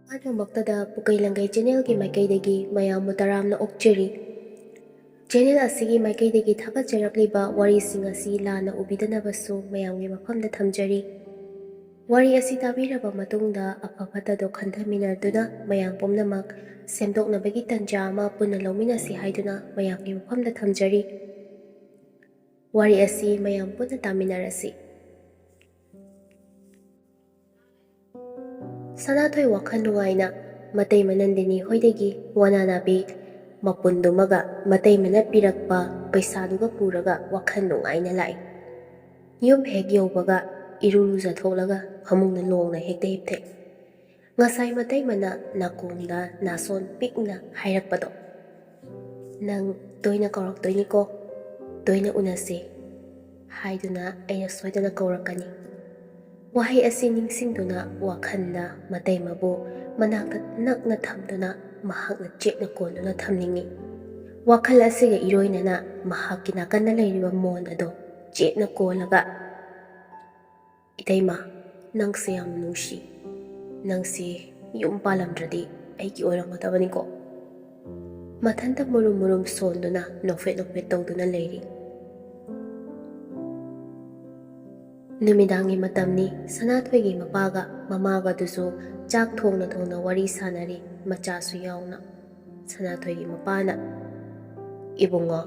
ꯑꯍꯥꯟꯕꯃꯛꯇꯗ ꯄꯨꯀꯩ ꯂꯪꯒꯩ ꯆꯦꯅꯦꯜꯒꯤ ꯃꯥꯏꯀꯩꯗꯒꯤ ꯃꯌꯥꯝꯕꯨ ꯇꯔꯥꯝꯅ ꯑꯣꯛꯆꯔꯤ꯫ ꯆꯦꯅꯦꯜ ꯑꯁꯤꯒꯤ ꯃꯥꯏꯀꯩꯗꯒꯤ ꯊꯥꯒꯠꯆꯔꯛꯂꯤꯕ ꯋꯥꯔꯤꯁꯤꯡ ꯑꯁꯤ ꯂꯥꯟꯅ ꯎꯕꯤꯗꯅꯕꯁꯨ ꯃꯌꯥꯝꯒꯤ ꯃꯐꯝꯗ ꯊꯝꯖꯔꯤ꯫ ꯋꯥꯔꯤ ꯑꯁꯤ ꯇꯥꯕꯤꯔꯕ ꯃꯇꯨꯡꯗ ꯑꯐ ꯐꯠꯇꯗꯣ ꯈꯟꯊꯃꯤꯟꯅꯗꯨꯅ ꯃꯌꯥꯝ ꯄꯨꯝꯅꯃꯛ ꯁꯦꯝꯗꯣꯛꯅꯕꯒꯤ ꯇꯟꯖꯥ ꯑꯃ ꯄꯨꯟꯅ ꯂꯧꯃꯤꯟꯅꯁꯤ ꯍꯥꯏꯗꯨꯅ ꯃꯌꯥꯝꯒꯤ ꯃꯐꯝꯗ ꯊꯝꯖꯔꯤ꯫ ꯋꯥꯔꯤ ꯑꯁꯤ ꯃꯌꯥꯝ ꯄꯨꯟꯅ ꯇꯥꯃꯤꯟꯅꯔꯁꯤ꯫ ꯁꯅꯥꯊꯣꯏ ꯋꯥꯈꯜ ꯅꯨꯡꯉꯥꯏꯅ ꯃꯇꯩꯃ ꯅꯟꯗꯤꯅꯤ ꯍꯣꯏꯗꯒꯤ ꯋꯥꯅꯥꯅꯥꯕꯤ ꯃꯄꯨꯟꯗꯨꯃꯒ ꯃꯇꯩꯃꯅ ꯄꯤꯔꯛꯄ ꯄꯩꯁꯥꯗꯨꯒ ꯄꯨꯔꯒ ꯋꯥꯈꯜ ꯅꯨꯡꯉꯥꯏꯅ ꯂꯥꯛꯏ꯫ ꯌꯨꯝ ꯍꯦꯛ ꯌꯧꯕꯒ ꯏꯔꯨ ꯂꯨꯖꯊꯣꯛꯂꯒ ꯐꯃꯨꯡꯗ ꯂꯣꯡꯅ ꯍꯦꯛꯇ ꯍꯤꯞꯊꯦ꯫ ꯉꯁꯥꯏ ꯃꯇꯩꯃꯅ ꯅꯥꯀꯣꯡꯗ ꯅꯥꯁꯣꯟ ꯄꯤꯛꯅ ꯍꯥꯏꯔꯛꯄꯗꯣ, "ꯅꯪ ꯇꯣꯏꯅ ꯀꯧꯔꯛꯇꯣꯏꯅꯤꯀꯣ, ꯇꯣꯏꯅ ꯎꯅꯁꯦ" ꯍꯥꯏꯗꯨꯅ ꯑꯩꯅ ꯁꯣꯏꯗꯅ ꯀꯧꯔꯛꯀꯅꯤ꯫ ꯋꯥꯍꯩ ꯑꯁꯤ ꯅꯤꯡꯁꯤꯡꯗꯨꯅ ꯋꯥꯈꯜꯗ ꯃꯇꯩꯃꯕꯨ ꯃꯅꯥꯛꯇ ꯅꯛꯅ ꯊꯝꯗꯨꯅ ꯃꯍꯥꯛꯅ ꯆꯦꯠꯅ ꯀꯣꯟꯗꯨꯅ ꯊꯝꯅꯤꯡꯏ꯫ ꯋꯥꯈꯜ ꯑꯁꯤꯒ ꯏꯔꯣꯏꯅꯅ ꯃꯍꯥꯛꯀꯤ ꯅꯥꯀꯟꯗ ꯂꯩꯔꯤꯕ ꯃꯣꯟ ꯑꯗꯣ ꯆꯦꯠꯅ ꯀꯣꯜꯂꯒ, "ꯏꯇꯩꯃ, ꯅꯪꯁꯦ ꯌꯥꯝ ꯅꯨꯡꯁꯤ. ꯅꯪꯁꯦ ꯌꯨꯝ ꯄꯥꯜꯂꯝꯗ꯭ꯔꯗꯤ ꯑꯩꯒꯤ ꯑꯣꯏꯔꯝꯒꯗꯕꯅꯤꯀꯣ" ꯃꯊꯟꯇ ꯃꯨꯔꯨꯝ ꯃꯨꯔꯨꯝ ꯁꯣꯟꯗꯨꯅ ꯅꯣꯛꯐꯦꯠ ꯅꯣꯛꯐꯦꯠ ꯇꯧꯗꯨꯅ ꯂꯩꯔꯤ꯫ ꯅꯨꯃꯤꯗꯥꯡꯒꯤ ꯃꯇꯝꯅꯤ꯫ ꯁꯅꯥꯊꯣꯏꯒꯤ ꯃꯄꯥꯒ ꯃꯃꯥꯒꯗꯨꯁꯨ ꯆꯥꯛ ꯊꯣꯡꯅ ꯊꯣꯡꯅ ꯋꯥꯔꯤ ꯁꯥꯟꯅꯔꯤ, ꯃꯆꯥꯁꯨ ꯌꯥꯎꯅ꯫ ꯁꯅꯥꯊꯣꯏꯒꯤ ꯃꯄꯥꯅ, "ꯏꯕꯨꯡꯉꯣ,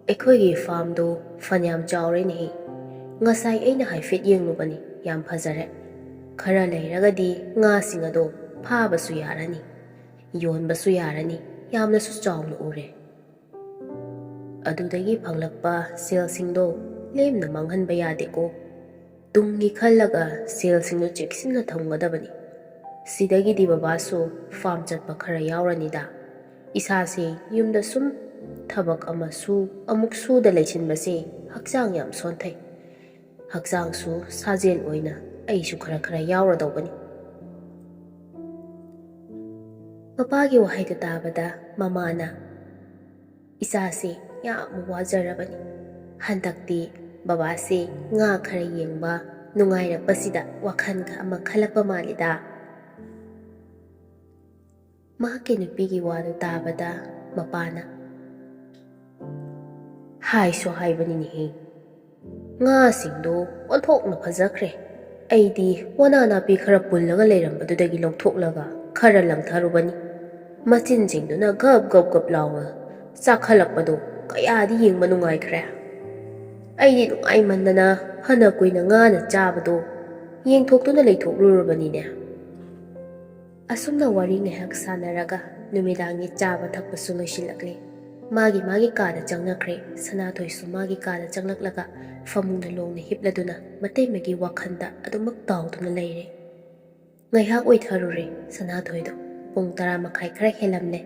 ꯑꯩꯈꯣꯏꯒꯤ ꯐꯥꯔꯝꯗꯨ ꯐꯅꯌꯥꯝ ꯆꯥꯎꯔꯦꯅꯦꯍꯦ. ꯉꯁꯥꯏ ꯑꯩꯅ ꯍꯥꯏꯐꯦꯠ ꯌꯦꯡꯂꯨꯕꯅꯤ, ꯌꯥꯝ ꯐꯖꯔꯦ. ꯈꯔ ꯂꯩꯔꯒꯗꯤ ꯉꯥꯁꯤꯡ ꯑꯗꯣ ꯐꯥꯕꯁꯨ ꯌꯥꯔꯅꯤ, ꯌꯣꯟꯕꯁꯨ ꯌꯥꯔꯅꯤ, ꯌꯥꯝꯅꯁꯨ ꯆꯥꯎꯅ ꯎꯔꯦ. ꯑꯗꯨꯗꯒꯤ ꯐꯪꯂꯛꯄ ꯁꯦꯜꯁꯤꯡꯗꯣ ꯂꯦꯝꯅ ꯃꯥꯡꯍꯟꯕ ꯌꯥꯗꯦꯀꯣ. ꯇꯨꯡꯒꯤ ꯈꯜꯂꯒ ꯁꯦꯜꯁꯤꯡꯗꯨ ꯆꯦꯛꯁꯤꯟꯅ ꯊꯝꯒꯗꯕꯅꯤ. ꯁꯤꯗꯒꯤꯗꯤ ꯕꯕꯥꯁꯨ ꯐꯥꯔꯝ ꯆꯠꯄ ꯈꯔ ꯌꯥꯎꯔꯅꯤꯗ. ꯏꯁꯥꯁꯦ ꯌꯨꯝꯗ ꯁꯨꯝ ꯊꯕꯛ ꯑꯃꯨꯛ ꯁꯨꯗ ꯂꯩꯁꯤꯟꯕꯁꯦ ꯍꯛꯆꯥꯡ ꯌꯥꯝ ꯁꯣꯟꯊꯩ. ꯍꯛꯆꯥꯡꯁꯨ ꯁꯥꯖꯦꯜ ꯑꯣꯏꯅ ꯑꯩꯁꯨ ꯈꯔ ꯈꯔ ꯌꯥꯎꯔꯗꯧꯕꯅꯤ." ꯃꯄꯥꯒꯤ ꯋꯥꯍꯩꯗꯨ ꯇꯥꯕꯗ ꯃꯃꯥꯅ, "ꯏꯆꯥꯁꯦ ꯌꯥꯝ ꯋꯥꯖꯔꯕꯅꯤ. ꯍꯟꯗꯛꯇꯤ ꯕꯕꯥꯁꯦ ꯉꯥ ꯈꯔ ꯌꯦꯡꯕ ꯅꯨꯡꯉꯥꯏꯔꯛꯄꯁꯤꯗ ꯋꯥꯈꯜꯒ ꯑꯃ ꯈꯜꯂꯛꯄ ꯃꯥꯜꯂꯤꯗ." ꯃꯍꯥꯛꯀꯤ ꯅꯨꯄꯤꯒꯤ ꯋꯥꯗꯨ ꯇꯥꯕꯗ ꯃꯄꯥꯅ, "ꯍꯥꯏꯁꯨ ꯍꯥꯏꯕꯅꯤꯅꯦꯍꯦ. ꯉꯥꯁꯤꯡꯗꯣ ꯑꯣꯟꯊꯣꯛꯅ ꯐꯖꯈ꯭ꯔꯦ. ꯑꯩꯗꯤ ꯋꯥꯅꯥ ꯅꯥꯄꯤ ꯈꯔ ꯄꯨꯜꯂꯒ ꯂꯩꯔꯝꯕꯗꯨꯗꯒꯤ ꯂꯧꯊꯣꯛꯂꯒ ꯈꯔ ꯂꯪꯊꯔꯨꯕꯅꯤ. ꯃꯆꯤꯟꯁꯤꯡꯗꯨꯅ ꯒꯞ ꯒꯞ ꯒꯞ ꯂꯥꯎꯅ ꯆꯥꯛꯈꯠꯂꯛꯄꯗꯣ ꯀꯌꯥꯗꯤ ꯌꯦꯡꯕ ꯅꯨꯡꯉꯥꯏꯈ꯭ꯔꯦ. ꯑꯩꯗꯤ ꯅꯨꯡꯉꯥꯏꯃꯟꯗꯅ ꯐꯅ ꯀꯨꯏꯅ ꯉꯥꯅ ꯆꯥꯕꯗꯣ ꯌꯦꯡꯊꯣꯛꯇꯨꯅ ꯂꯩꯊꯣꯛꯂꯨꯔꯕꯅꯤꯅꯦ." ꯑꯁꯨꯝꯅ ꯋꯥꯔꯤ ꯉꯥꯏꯍꯥꯛ ꯁꯥꯟꯅꯔꯒ ꯅꯨꯃꯤꯗꯥꯡꯒꯤ ꯆꯥꯕ ꯊꯛꯄꯁꯨ ꯂꯣꯏꯁꯤꯜꯂꯛꯂꯤ꯫ ꯃꯥꯒꯤ ꯃꯥꯒꯤ ꯀꯥꯗ ꯆꯪꯅꯈ꯭ꯔꯦ꯫ ꯁꯅꯥꯊꯣꯏꯁꯨ ꯃꯥꯒꯤ ꯀꯥꯗ ꯆꯪꯂꯛꯂꯒ ꯐꯃꯨꯡꯗ ꯂꯣꯡꯅ ꯍꯤꯞꯂꯗꯨꯅ ꯃꯇꯩꯃꯒꯤ ꯋꯥꯈꯜꯗ ꯑꯗꯨꯃꯛ ꯇꯥꯎꯗꯨꯅ ꯂꯩꯔꯦ꯫ ꯉꯥꯏꯍꯥꯛ ꯑꯣꯏꯊꯔꯨꯔꯦ ꯁꯅꯥꯊꯣꯏꯗꯣ꯫ ꯄꯨꯡ 10 ꯈꯔ ꯍꯦꯜꯂꯝꯂꯦ꯫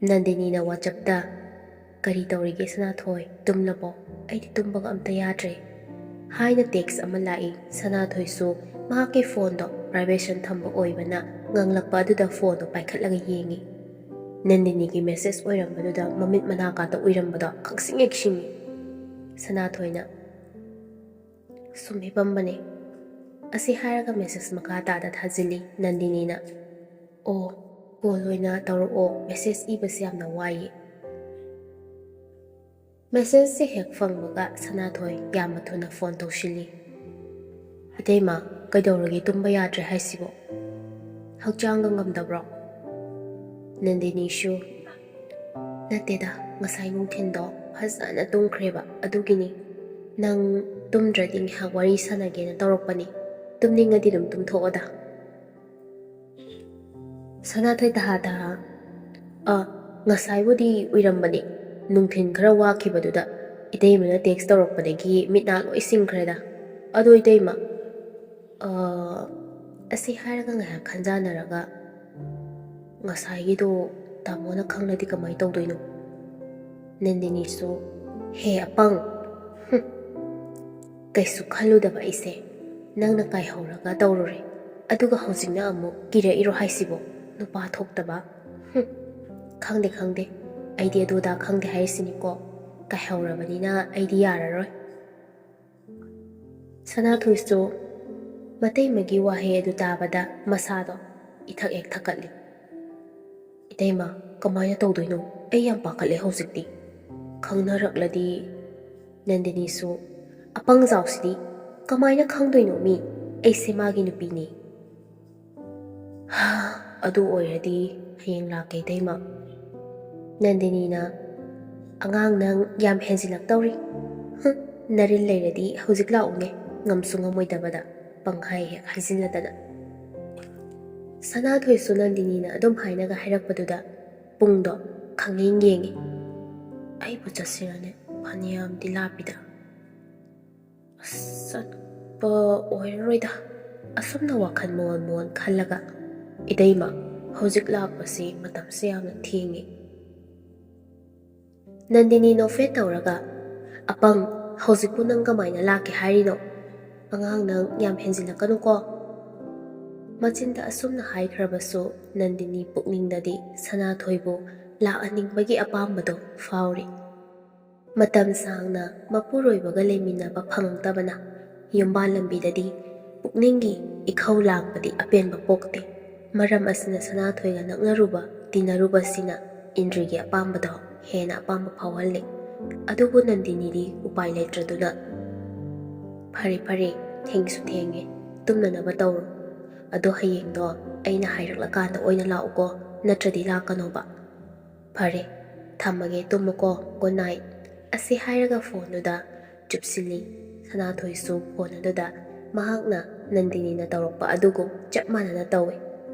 ꯅꯟꯗꯤꯅꯤꯅ ꯋꯥꯆꯞꯇ, "ꯀꯔꯤ ꯇꯧꯔꯤꯒꯦ ꯁꯅꯥꯊꯣꯏ, ꯇꯨꯝꯂꯕꯣ? ꯑꯩꯗꯤ ꯇꯨꯝꯕꯒ ꯑꯝꯇ ꯌꯥꯗ꯭ꯔꯦ" ꯍꯥꯏꯅ ꯇꯦꯛꯁ ꯑꯃ ꯂꯥꯛꯏ꯫ ꯁꯅꯥꯊꯣꯏꯁꯨ ꯃꯍꯥꯛꯀꯤ ꯐꯣꯟꯗꯣ ꯚꯥꯏꯕ꯭ꯔꯦꯁꯟ ꯊꯝꯕ ꯑꯣꯏꯕꯅ ꯉꯪꯂꯛꯄ ꯑꯗꯨꯗ ꯐꯣꯟꯗꯣ ꯄꯥꯏꯈꯠꯂꯒ ꯌꯦꯡꯉꯤ꯫ ꯅꯟꯗꯤꯅꯤꯒꯤ ꯃꯦꯁꯦꯖ ꯑꯣꯏꯔꯝꯕꯗꯨꯗ ꯃꯃꯤꯠ ꯃꯅꯥ ꯀꯥꯇ ꯎꯏꯔꯝꯕꯗꯣ ꯈꯪꯁꯤꯡ ꯍꯦꯛ ꯁꯤꯡꯉꯤ꯫ ꯁꯅꯥꯊꯣꯏꯅ, "ꯁꯨꯝ ꯍꯤꯄꯝꯕꯅꯦ" ꯑꯁꯤ ꯍꯥꯏꯔꯒ ꯃꯦꯁꯦꯖ ꯃꯈꯥ ꯇꯥꯗ ꯊꯥꯖꯤꯜꯂꯤ꯫ ꯅꯟꯗꯤꯅꯤꯅ, "ꯑꯣ, ꯀꯣꯜ ꯑꯣꯏꯅ ꯇꯧꯔꯛꯑꯣ, ꯃꯦꯁꯦꯖ ꯏꯕꯁꯦ ꯌꯥꯝꯅ ꯋꯥꯏꯌꯦ." ꯃꯦꯁꯦꯖꯁꯦ ꯍꯦꯛ ꯐꯪꯕꯒ ꯁꯅꯥꯊꯣꯏ ꯌꯥꯝꯅ ꯊꯨꯅ ꯐꯣꯟ ꯇꯧꯁꯤꯜꯂꯤ꯫ "ꯏꯇꯩꯃ, ꯀꯩꯗꯧꯔꯒꯦ ꯇꯨꯝꯕ ꯌꯥꯗ꯭ꯔꯦ ꯍꯥꯏꯁꯤꯕꯣ? ꯍꯛꯆꯥꯡꯒ ꯉꯝꯗꯕ꯭ꯔꯣ?" ꯅꯟꯗꯤꯅꯤꯁꯨ, "ꯅꯠꯇꯦꯗ, ꯉꯁꯥꯏ ꯅꯨꯡꯊꯤꯟꯗꯣ ꯐꯖꯅ ꯇꯨꯝꯈ꯭ꯔꯦꯕ, ꯑꯗꯨꯒꯤꯅꯤ. ꯅꯪ ꯇꯨꯝꯗ꯭ꯔꯗꯤ ꯉꯥꯏꯍꯥꯛ ꯋꯥꯔꯤ ꯁꯥꯟꯅꯒꯦꯅ ꯇꯧꯔꯛꯄꯅꯤ. ꯇꯨꯝꯅꯤꯡꯉꯗꯤ ꯑꯗꯨꯝ ꯇꯨꯝꯊꯣꯛꯑꯣꯗ." ꯁꯅꯥꯊꯣꯏ ꯇꯍꯥ ꯇꯍꯥ, ꯉꯁꯥꯏꯕꯨꯗꯤ ꯎꯏꯔꯝꯕꯅꯤ. ꯅꯨꯡꯊꯤꯟ ꯈꯔ ꯋꯥꯈꯤꯕꯗꯨꯗ ꯏꯇꯩꯃꯅ ꯇꯦꯛꯁ ꯇꯧꯔꯛꯄꯗꯒꯤ ꯃꯤꯠ ꯅꯥ ꯂꯣꯏ ꯁꯤꯡꯈ꯭ꯔꯦꯗ. ꯑꯗꯣ ꯏꯇꯩꯃ, ꯑꯁꯤ ꯍꯥꯏꯔꯒ ꯉꯥꯏꯍꯥꯛ ꯈꯟꯖꯥꯟꯅꯔꯒ, ꯉꯁꯥꯏꯒꯤꯗꯣ ꯇꯥꯃꯣꯅ ꯈꯪꯂꯗꯤ ꯀꯃꯥꯏꯅ ꯇꯧꯗꯣꯏꯅꯣ?" ꯅꯟꯗꯤꯅꯤꯁꯨ, "ꯍꯦ ꯑꯄꯪ, ꯀꯩꯁꯨ ꯈꯜꯂꯨꯗꯕ ꯑꯩꯁꯦ ꯅꯪꯅ ꯀꯥꯏꯍꯧꯔꯒ ꯇꯧꯔꯨꯔꯦ, ꯑꯗꯨꯒ ꯍꯧꯖꯤꯛꯅ ꯑꯃꯨꯛ ꯀꯤꯔꯛꯏꯔꯣ ꯍꯥꯏꯁꯤꯕꯣ? ꯅꯨꯄꯥ ꯊꯣꯛꯇꯕ. ꯈꯪꯗꯦ ꯈꯪꯗꯦ, ꯑꯩꯗꯤ ꯑꯗꯨꯗ ꯈꯪꯗꯦ ꯍꯥꯏꯔꯤꯁꯤꯅꯤꯀꯣ. ꯀꯥꯏꯍꯧꯔꯕꯅꯤꯅ ꯑꯩꯗꯤ ꯌꯥꯔꯔꯣꯏ." ꯁꯅꯥꯊꯣꯏꯁꯨ ꯃꯇꯩꯃꯒꯤ ꯋꯥꯍꯩ ꯑꯗꯨ ꯇꯥꯕꯗ ꯃꯁꯥꯗꯣ ꯏꯊꯛ ꯍꯦꯛ ꯊꯛꯀꯠꯂꯤ꯫ ꯏꯇꯩꯃ, ꯀꯃꯥꯏꯅ ꯇꯧꯗꯣꯏꯅꯣ? ꯑꯩ ꯌꯥꯝ ꯄꯥꯈꯠꯂꯦ ꯍꯧꯖꯤꯛꯇꯤ꯫ ꯈꯪꯅꯔꯛꯂꯗꯤ? ꯅꯟꯗꯤꯅꯤꯁꯨ ꯑꯄꯪꯖꯥꯎꯁꯤꯗꯤ ꯀꯃꯥꯏꯅ ꯈꯪꯗꯣꯏꯅꯣ ꯃꯤ? ꯑꯩꯁꯦ ꯃꯥꯒꯤ ꯅꯨꯄꯤꯅꯤ꯫ ꯑꯗꯨ ꯑꯣꯏꯔꯗꯤ ꯍꯌꯦꯡ ꯂꯥꯛꯀꯦ ꯏꯇꯩꯃ꯫ ꯅꯟꯗꯤꯅꯤꯅ ꯑꯉꯥꯡ ꯅꯪ ꯌꯥꯝ ꯍꯦꯟꯖꯤꯜꯂꯛꯇꯧꯔꯤ꯫ ꯅꯔꯤꯜ ꯂꯩꯔꯗꯤ ꯍꯧꯖꯤꯛ ꯂꯥꯛꯎꯅꯦ, ꯉꯝꯁꯨ ꯉꯝꯃꯣꯏꯗꯕꯗ ꯄꯪꯍꯥꯏ ꯍꯦꯛ ꯍꯥꯏꯖꯤꯟꯅꯗꯅ꯫ ꯁꯅꯥꯊꯣꯏꯁꯨ ꯅꯟꯗꯤꯅꯤꯅ ꯑꯗꯨꯝ ꯍꯥꯏꯅꯒ ꯍꯥꯏꯔꯛꯄꯗꯨꯗ ꯄꯨꯡꯗꯣ ꯈꯪꯌꯦꯡ ꯌꯦꯡꯉꯤ꯫ ꯑꯩꯕꯨ ꯆꯠꯁꯤꯔꯅꯦ? ꯐꯅꯌꯥꯝꯗꯤ ꯂꯥꯞꯄꯤꯗ꯫ ꯆꯠꯄ ꯑꯣꯏꯔꯔꯣꯏꯗ꯫ ꯑꯁꯨꯝꯅ ꯋꯥꯈꯜ ꯃꯣꯟ ꯃꯣꯟ ꯈꯜꯂꯒ, ꯏꯇꯩꯃ, ꯍꯧꯖꯤꯛ ꯂꯥꯛꯄꯁꯤ ꯃꯇꯝꯁꯦ ꯌꯥꯝꯅ ꯊꯦꯡꯉꯤ꯫ ꯅꯟꯗꯤꯅꯤ ꯅꯣꯛꯐꯦꯠ ꯇꯧꯔꯒ, ꯑꯄꯪ, ꯍꯧꯖꯤꯛꯄꯨ ꯅꯪ ꯀꯃꯥꯏꯅ ꯂꯥꯛꯀꯦ ꯍꯥꯏꯔꯤꯅꯣ? ꯑꯉꯥꯡ ꯅꯪ ꯌꯥꯝ ꯍꯦꯟꯖꯤꯜꯂꯛꯀꯅꯨꯀꯣ꯫ ꯃꯆꯤꯟꯗ ꯑꯁꯨꯝꯅ ꯍꯥꯏꯈ꯭ꯔꯕꯁꯨ ꯅꯟꯗꯤꯅꯤ ꯄꯨꯛꯅꯤꯡꯗꯗꯤ ꯁꯅꯥꯊꯣꯏꯕꯨ ꯂꯥꯛꯍꯟꯅꯤꯡꯕꯒꯤ ꯑꯄꯥꯝꯕꯗꯣ ꯐꯥꯎꯔꯤ꯫ ꯃꯇꯝ ꯁꯥꯡꯅ ꯃꯄꯨꯔꯣꯏꯕꯒ ꯂꯩꯃꯤꯟꯅꯕ ꯐꯪꯉꯛꯇꯕꯅ ꯌꯨꯝꯕꯥꯟ ꯂꯝꯕꯤꯗꯗꯤ ꯄꯨꯛꯅꯤꯡꯒꯤ ꯏꯈꯧ ꯂꯥꯡꯕꯗꯤ ꯑꯄꯦꯟꯕ ꯄꯣꯛꯇꯦ꯫ ꯃꯔꯝ ꯑꯁꯤꯅ ꯁꯅꯥꯊꯣꯏꯒ ꯅꯛꯅꯔꯨꯕ ꯇꯤꯟꯅꯔꯨꯕꯁꯤꯅ ꯏꯟꯗ꯭ꯔꯤꯒꯤ ꯑꯄꯥꯝꯕꯗꯣ ꯍꯦꯟꯅ ꯑꯄꯥꯝꯕ ꯐꯥꯎꯍꯜꯂꯤ꯫ ꯑꯗꯨꯕꯨ ꯅꯟꯗꯤꯅꯤꯗꯤ ꯎꯄꯥꯏ ꯂꯩꯇ꯭ꯔꯗꯨꯅ, ꯐꯔꯦ ꯐꯔꯦ, ꯊꯦꯡꯁꯨ ꯊꯦꯡꯉꯦ, ꯇꯨꯝꯅꯅꯕ ꯇꯧꯔꯣ꯫ ꯑꯗꯣ ꯍꯌꯦꯡꯗꯣ ꯑꯩꯅ ꯍꯥꯏꯔꯛꯂꯀꯥꯟꯗ ꯑꯣꯏꯅ ꯂꯥꯛꯎꯀꯣ, ꯅꯠꯇ꯭ꯔꯗꯤ ꯂꯥꯛꯀꯅꯣꯕ꯫ ꯐꯔꯦ, ꯊꯝꯃꯒꯦ, ꯇꯨꯝꯃꯨꯀꯣ, ꯒꯨꯗ ꯅꯥꯏꯠ꯫ ꯑꯁꯤ ꯍꯥꯏꯔꯒ ꯐꯣꯟꯗꯨꯗ ꯆꯨꯞꯁꯤꯜꯂꯤ꯫ ꯁꯅꯥꯊꯣꯏꯁꯨ ꯐꯣꯟ ꯑꯗꯨꯗ ꯃꯍꯥꯛꯅ ꯅꯟꯗꯤꯅꯤꯅ ꯇꯧꯔꯛꯄ ꯑꯗꯨꯒꯨꯝ ꯆꯞ ꯃꯥꯟꯅꯅ ꯇꯧꯏ꯫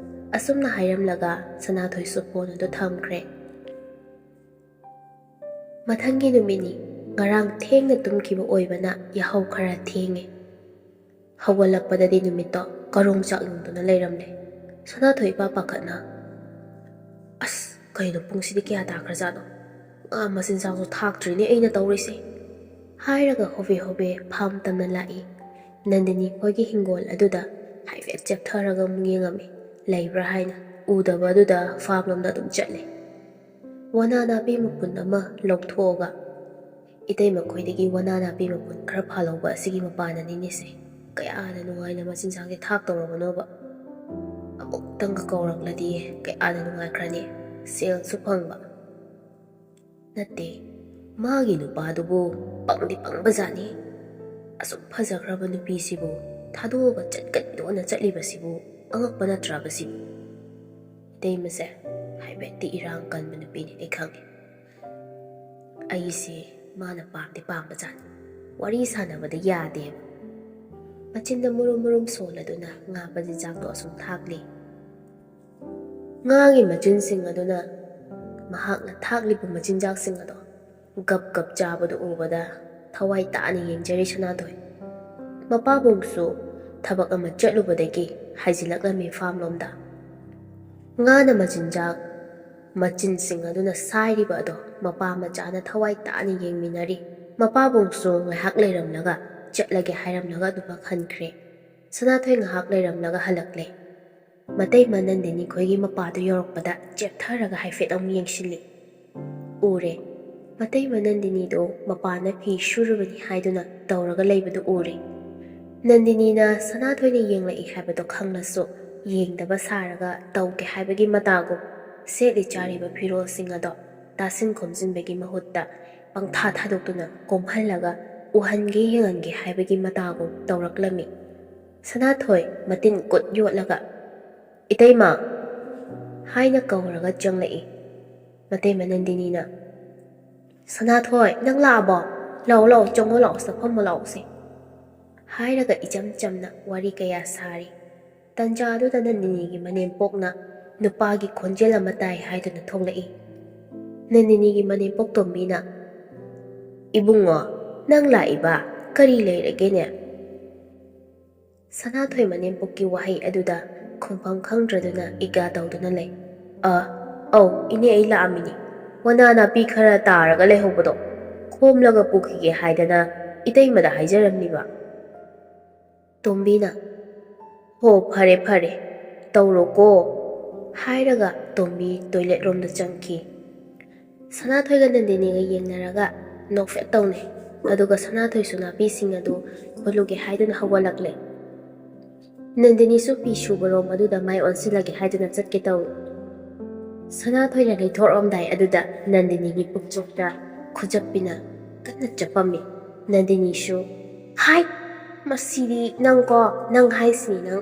ꯑꯁꯨꯝꯅ ꯍꯥꯏꯔꯝꯂꯒ ꯁꯅꯥꯊꯣꯏꯁꯨ ꯐꯣꯟ ꯑꯗꯨ ꯊꯝꯈ꯭ꯔꯦ꯫ ꯃꯊꯪꯒꯤ ꯅꯨꯃꯤꯠꯅꯤ꯫ ꯉꯔꯥꯡ ꯊꯦꯡꯅ ꯇꯨꯝꯈꯤꯕ ꯑꯣꯏꯕꯅ ꯌꯥꯍꯧ ꯈꯔ ꯊꯦꯡꯉꯦ꯫ ꯍꯧꯒꯠꯂꯛꯄꯗꯗꯤ ꯅꯨꯃꯤꯠꯇꯣ ꯀꯔꯣꯡ ꯆꯥꯛꯅꯨꯡꯗꯨꯅ ꯂꯩꯔꯝꯂꯦ꯫ ꯁꯅꯥꯊꯣꯏ ꯏꯄꯥ ꯄꯥꯈꯠꯅ, ꯑꯁ, ꯀꯩꯅꯣ ꯄꯨꯡꯁꯤꯗꯤ ꯀꯌꯥ ꯇꯥꯈ꯭ꯔꯖꯥꯠꯅꯣ? ꯉꯥ ꯃꯆꯤꯟꯖꯥꯛꯁꯨ ꯊꯥꯛꯇ꯭ꯔꯤꯅꯦ ꯑꯩꯅ ꯇꯧꯔꯤꯁꯦ, ꯍꯥꯏꯔꯒ ꯍꯣꯕꯦ ꯍꯣꯕꯦ ꯐꯥꯝ ꯇꯝꯅ ꯂꯥꯛꯏ꯫ ꯅꯟꯗꯤꯅꯤ ꯈꯣꯏꯒꯤ ꯍꯤꯡꯒꯣꯜ ꯑꯗꯨꯗ ꯍꯥꯏꯐꯦꯠ ꯆꯦꯞꯊꯔꯒ ꯑꯃꯨꯛ ꯌꯦꯡꯉꯝꯃꯤ, ꯂꯩꯕ꯭ꯔꯥ ꯍꯥꯏꯅ꯫ ꯎꯗꯕ ꯑꯗꯨꯗ ꯐꯥꯝ ꯂꯣꯝꯗ ꯑꯗꯨꯝ ꯆꯠꯂꯦ꯫ ꯋꯥꯅꯥ ꯅꯥꯄꯤ ꯃꯄꯨꯟ ꯑꯃ ꯂꯧꯊꯣꯛꯑꯒ, ꯏꯇꯩꯃ ꯈꯣꯏꯗꯒꯤ ꯋꯥꯅꯥ ꯅꯥꯄꯤ ꯃꯄꯨꯟ ꯈꯔ ꯐꯥꯜꯍꯧꯕ ꯑꯁꯤꯒꯤ ꯃꯄꯥꯟꯅꯅꯤꯅꯦꯁꯦ꯫ ꯀꯌꯥꯗ ꯅꯨꯡꯉꯥꯏꯅ ꯃꯆꯤꯟꯖꯥꯛꯁꯦ ꯊꯥꯛꯇꯧꯔꯕꯅꯣꯕ꯫ ꯑꯃꯨꯛꯇꯪꯒ ꯀꯧꯔꯛꯂꯗꯤ ꯀꯌꯥꯗ ꯅꯨꯡꯉꯥꯏꯈ꯭ꯔꯅꯤ, ꯁꯦꯜꯁꯨ ꯐꯪꯕ꯫ ꯅꯠꯇꯦ, ꯃꯥꯒꯤ ꯅꯨꯄꯥꯗꯨꯕꯨ ꯄꯪꯗꯤ ꯄꯪꯕꯖꯥꯠꯅꯤ꯫ ꯑꯁꯨꯛ ꯐꯖꯈ꯭ꯔꯕ ꯅꯨꯄꯤꯁꯤꯕꯨ ꯊꯥꯗꯣꯛꯑꯒ ꯆꯠꯀꯅꯤꯅ ꯆꯠꯂꯤꯕꯁꯤꯕꯨ ꯑꯉꯛꯄ ꯅꯠꯇ꯭ꯔꯕ ꯁꯤꯕꯨ? ꯏꯇꯩꯃꯁꯦ ꯍꯥꯏꯐꯦꯠꯇꯤ ꯏꯔꯥꯡ ꯀꯟꯕ ꯅꯨꯄꯤꯅꯤ, ꯑꯩ ꯈꯪꯉꯦ꯫ ꯑꯩꯁꯦ ꯃꯥꯅ ꯄꯥꯝꯗꯤ ꯄꯥꯝꯕꯖꯥꯠꯅꯤ, ꯋꯥꯔꯤ ꯁꯥꯟꯅꯕꯗ ꯌꯥꯗꯦꯕ꯫ ꯃꯆꯤꯟꯗ ꯃꯨꯔꯨꯝ ꯃꯨꯔꯨꯝ ꯁꯣꯜꯂꯗꯨꯅ ꯉꯥ ꯃꯆꯤꯟꯖꯥꯛꯇꯣ ꯑꯁꯨꯝ ꯊꯥꯛꯂꯤ꯫ ꯉꯥꯒꯤ ꯃꯆꯤꯟꯁꯤꯡ ꯑꯗꯨꯅ ꯃꯍꯥꯛꯅ ꯊꯥꯛꯂꯤꯕ ꯃꯆꯤꯟꯖꯥꯛꯁꯤꯡ ꯑꯗꯣ ꯒꯞ ꯒꯞ ꯆꯥꯕꯗꯨ ꯎꯕꯗ ꯊꯋꯥꯏ ꯇꯥꯅ ꯌꯦꯡꯖꯔꯤ ꯁꯅꯥꯊꯣꯏ꯫ ꯃꯄꯥꯕꯨꯡꯁꯨ ꯊꯕꯛ ꯑꯃ ꯆꯠꯂꯨꯕꯗꯒꯤ ꯍꯥꯏꯖꯤꯜꯂꯛꯂꯝꯃꯤ ꯐꯥꯝꯂꯣꯝꯗ꯫ ꯉꯥꯅ ꯃꯆꯤꯟꯖꯥꯛ ꯃꯆꯤꯟꯁꯤꯡ ꯑꯗꯨꯅ ꯁꯥꯏꯔꯤꯕ ꯑꯗꯣ ꯃꯄꯥ ꯃꯆꯥꯅ ꯊꯋꯥꯏ ꯇꯥꯅ ꯌꯦꯡꯃꯤꯟꯅꯔꯤ꯫ ꯃꯄꯥꯕꯨꯡꯁꯨ ꯉꯥꯏꯍꯥꯛ ꯂꯩꯔꯝꯂꯒ ꯆꯠꯂꯒꯦ ꯍꯥꯏꯔꯝꯂꯒ ꯑꯗꯨꯃꯛ ꯍꯟꯈ꯭ꯔꯦ꯫ ꯁꯅꯥꯊꯣꯏ ꯉꯥꯏꯍꯥꯛ ꯂꯩꯔꯝꯂꯒ ꯍꯜꯂꯛꯂꯦ꯫ ꯃꯇꯩꯃ ꯅꯟꯗꯤꯅꯤ ꯈꯣꯏꯒꯤ ꯃꯄꯥꯗꯨ ꯌꯧꯔꯛꯄꯗ ꯆꯦꯞꯊꯔꯒ ꯍꯥꯏꯐꯦꯠ ꯑꯃꯨꯛ ꯌꯦꯡꯁꯤꯜꯂꯤ꯫ ꯎꯔꯦ, ꯃꯇꯩꯃ ꯅꯟꯗꯤꯅꯤꯗꯣ ꯃꯄꯥꯅ ꯐꯤ ꯁꯨꯔꯨꯕꯅꯤ ꯍꯥꯏꯗꯨꯅ ꯇꯧꯔꯒ ꯂꯩꯕꯗꯨ ꯎꯔꯦ꯫ ꯅꯟꯗꯤꯅꯤꯅ ꯁꯅꯥꯊꯣꯏꯅ ꯌꯦꯡꯂꯛꯏ ꯍꯥꯏꯕꯗꯣ ꯈꯪꯂꯁꯨ ꯌꯦꯡꯗꯕ ꯁꯥꯔꯒ ꯇꯧꯒꯦ ꯍꯥꯏꯕꯒꯤ ꯃꯇꯥꯒꯨꯝ ꯁꯦꯠꯂꯤ ꯆꯥꯔꯤꯕ ꯐꯤꯔꯣꯜꯁꯤꯡ ꯑꯗꯣ ꯇꯥꯁꯤꯟ ꯈꯣꯝꯖꯤꯟꯕꯒꯤ ꯃꯍꯨꯠꯇ ꯄꯪꯊꯥ ꯊꯥꯗꯣꯛꯇꯨꯅ ꯀꯣꯝꯍꯜꯂꯒ ꯎꯍꯟꯒꯦ ꯌꯦꯡꯍꯟꯒꯦ ꯍꯥꯏꯕꯒꯤ ꯃꯇꯥꯒꯨꯝ ꯇꯧꯔꯛꯂꯝꯃꯤ꯫ ꯁꯅꯥꯊꯣꯏ ꯃꯇꯤꯟ ꯀꯨꯠ ꯌꯣꯠꯂꯒ, ꯏꯇꯩꯃ ꯍꯥꯏꯅ ꯀꯧꯔꯒ ꯆꯪꯂꯛꯏ꯫ ꯃꯇꯩꯃ ꯅꯟꯗꯤꯅꯤꯅ, ꯁꯅꯥꯊꯣꯏ, ꯅꯪ ꯂꯥꯛꯑꯕꯣ? ꯂꯥꯛꯑꯣ ꯂꯥꯛꯑꯣ, ꯆꯪꯉꯣ ꯂꯥꯛꯑꯣ, ꯆꯪꯐꯝꯃꯣ ꯂꯥꯛꯑꯣꯁꯦ, ꯍꯥꯏꯔꯒ ꯏꯆꯝ ꯆꯝꯅ ꯋꯥꯔꯤ ꯀꯌꯥ ꯁꯥꯔꯤ꯫ ꯇꯟꯖꯥꯗꯨꯗ ꯅꯟꯗꯤꯅꯤꯒꯤ ꯃꯅꯦꯝꯄꯣꯛꯅ ꯅꯨꯄꯥꯒꯤ ꯈꯣꯟꯖꯦꯜ ꯑꯃ ꯇꯥꯏ ꯍꯥꯏꯗꯨꯅ ꯊꯣꯛꯂꯛꯏ꯫ ꯅꯟꯗꯤꯅꯤꯒꯤ ꯃꯅꯦꯝꯄꯣꯛ ꯇꯣꯝꯕꯤꯅ, ꯏꯕꯨꯡꯉꯣ, ꯅꯪ ꯂꯥꯛꯏꯕ ꯀꯔꯤ ꯂꯩꯔꯒꯦꯅꯦ? ꯁꯅꯥꯊꯣꯏ ꯃꯅꯦꯝꯄꯣꯛꯀꯤ ꯋꯥꯍꯩ ꯑꯗꯨꯗ ꯈꯨꯝꯐꯝ ꯈꯪꯗ꯭ꯔꯗꯨꯅ ꯏꯒꯥ ꯇꯧꯗꯨꯅ ꯂꯩ꯫ ꯑꯧ ꯏꯅꯦ, ꯑꯩ ꯂꯥꯛꯑꯝꯃꯤꯅꯤ꯫ ꯋꯥꯅꯥ ꯅꯥꯄꯤ ꯈꯔ ꯇꯥꯔꯒ ꯂꯩꯍꯧꯕꯗꯣ ꯈꯣꯝꯂꯒ ꯄꯨꯈꯤꯒꯦ ꯍꯥꯏꯗꯅ ꯏꯇꯩꯃꯗ ꯍꯥꯏꯖꯔꯝꯂꯤꯕ꯫ ꯇꯣꯝꯕꯤꯅ, ꯍꯣ ꯐꯔꯦ ꯐꯔꯦ, ꯇꯧꯔꯣꯀꯣ, ꯍꯥꯏꯔꯒ ꯇꯣꯝꯕꯤ ꯇꯣꯏꯂꯦꯠ ꯔꯣꯝꯗ ꯆꯪꯈꯤ꯫ ꯁꯅꯥꯊꯣꯏꯒ ꯅꯟꯗꯤꯅꯤꯒ ꯌꯦꯡꯅꯔꯒ ꯅꯣꯛꯐꯦꯠ ꯇꯧꯅꯩ꯫ ꯑꯗꯨꯒ ꯁꯅꯥꯊꯣꯏꯁꯨ ꯅꯥꯄꯤꯁꯤꯡ ꯑꯗꯨ ꯈꯨꯜꯂꯨꯒꯦ ꯍꯥꯏꯗꯨꯅ ꯍꯧꯒꯠꯂꯛꯂꯦ꯫ ꯅꯟꯗꯤꯅꯤꯁꯨ ꯐꯤ ꯁꯨꯕꯔꯣꯝ ꯑꯗꯨꯗ ꯃꯥꯏ ꯑꯣꯟꯁꯤꯜꯂꯒꯦ ꯍꯥꯏꯗꯨꯅ ꯆꯠꯀꯦ ꯇꯧꯏ꯫ ꯁꯅꯥꯊꯣꯏꯅ ꯂꯩꯊꯣꯛꯔꯝꯗꯥꯏ ꯑꯗꯨꯗ ꯅꯟꯗꯤꯅꯤꯒꯤ ꯄꯨꯛꯆꯣꯛꯇ ꯈꯨꯖꯞꯄꯤꯅ ꯀꯟꯅ ꯆꯞꯄꯝꯃꯤ꯫ ꯅꯟꯗꯤꯅꯤꯁꯨ ꯍꯥꯏ ꯃꯁꯤꯗꯤ ꯅꯪꯀꯣ ꯅꯪ ꯍꯥꯏꯁꯤꯅꯤ ꯅꯪ꯫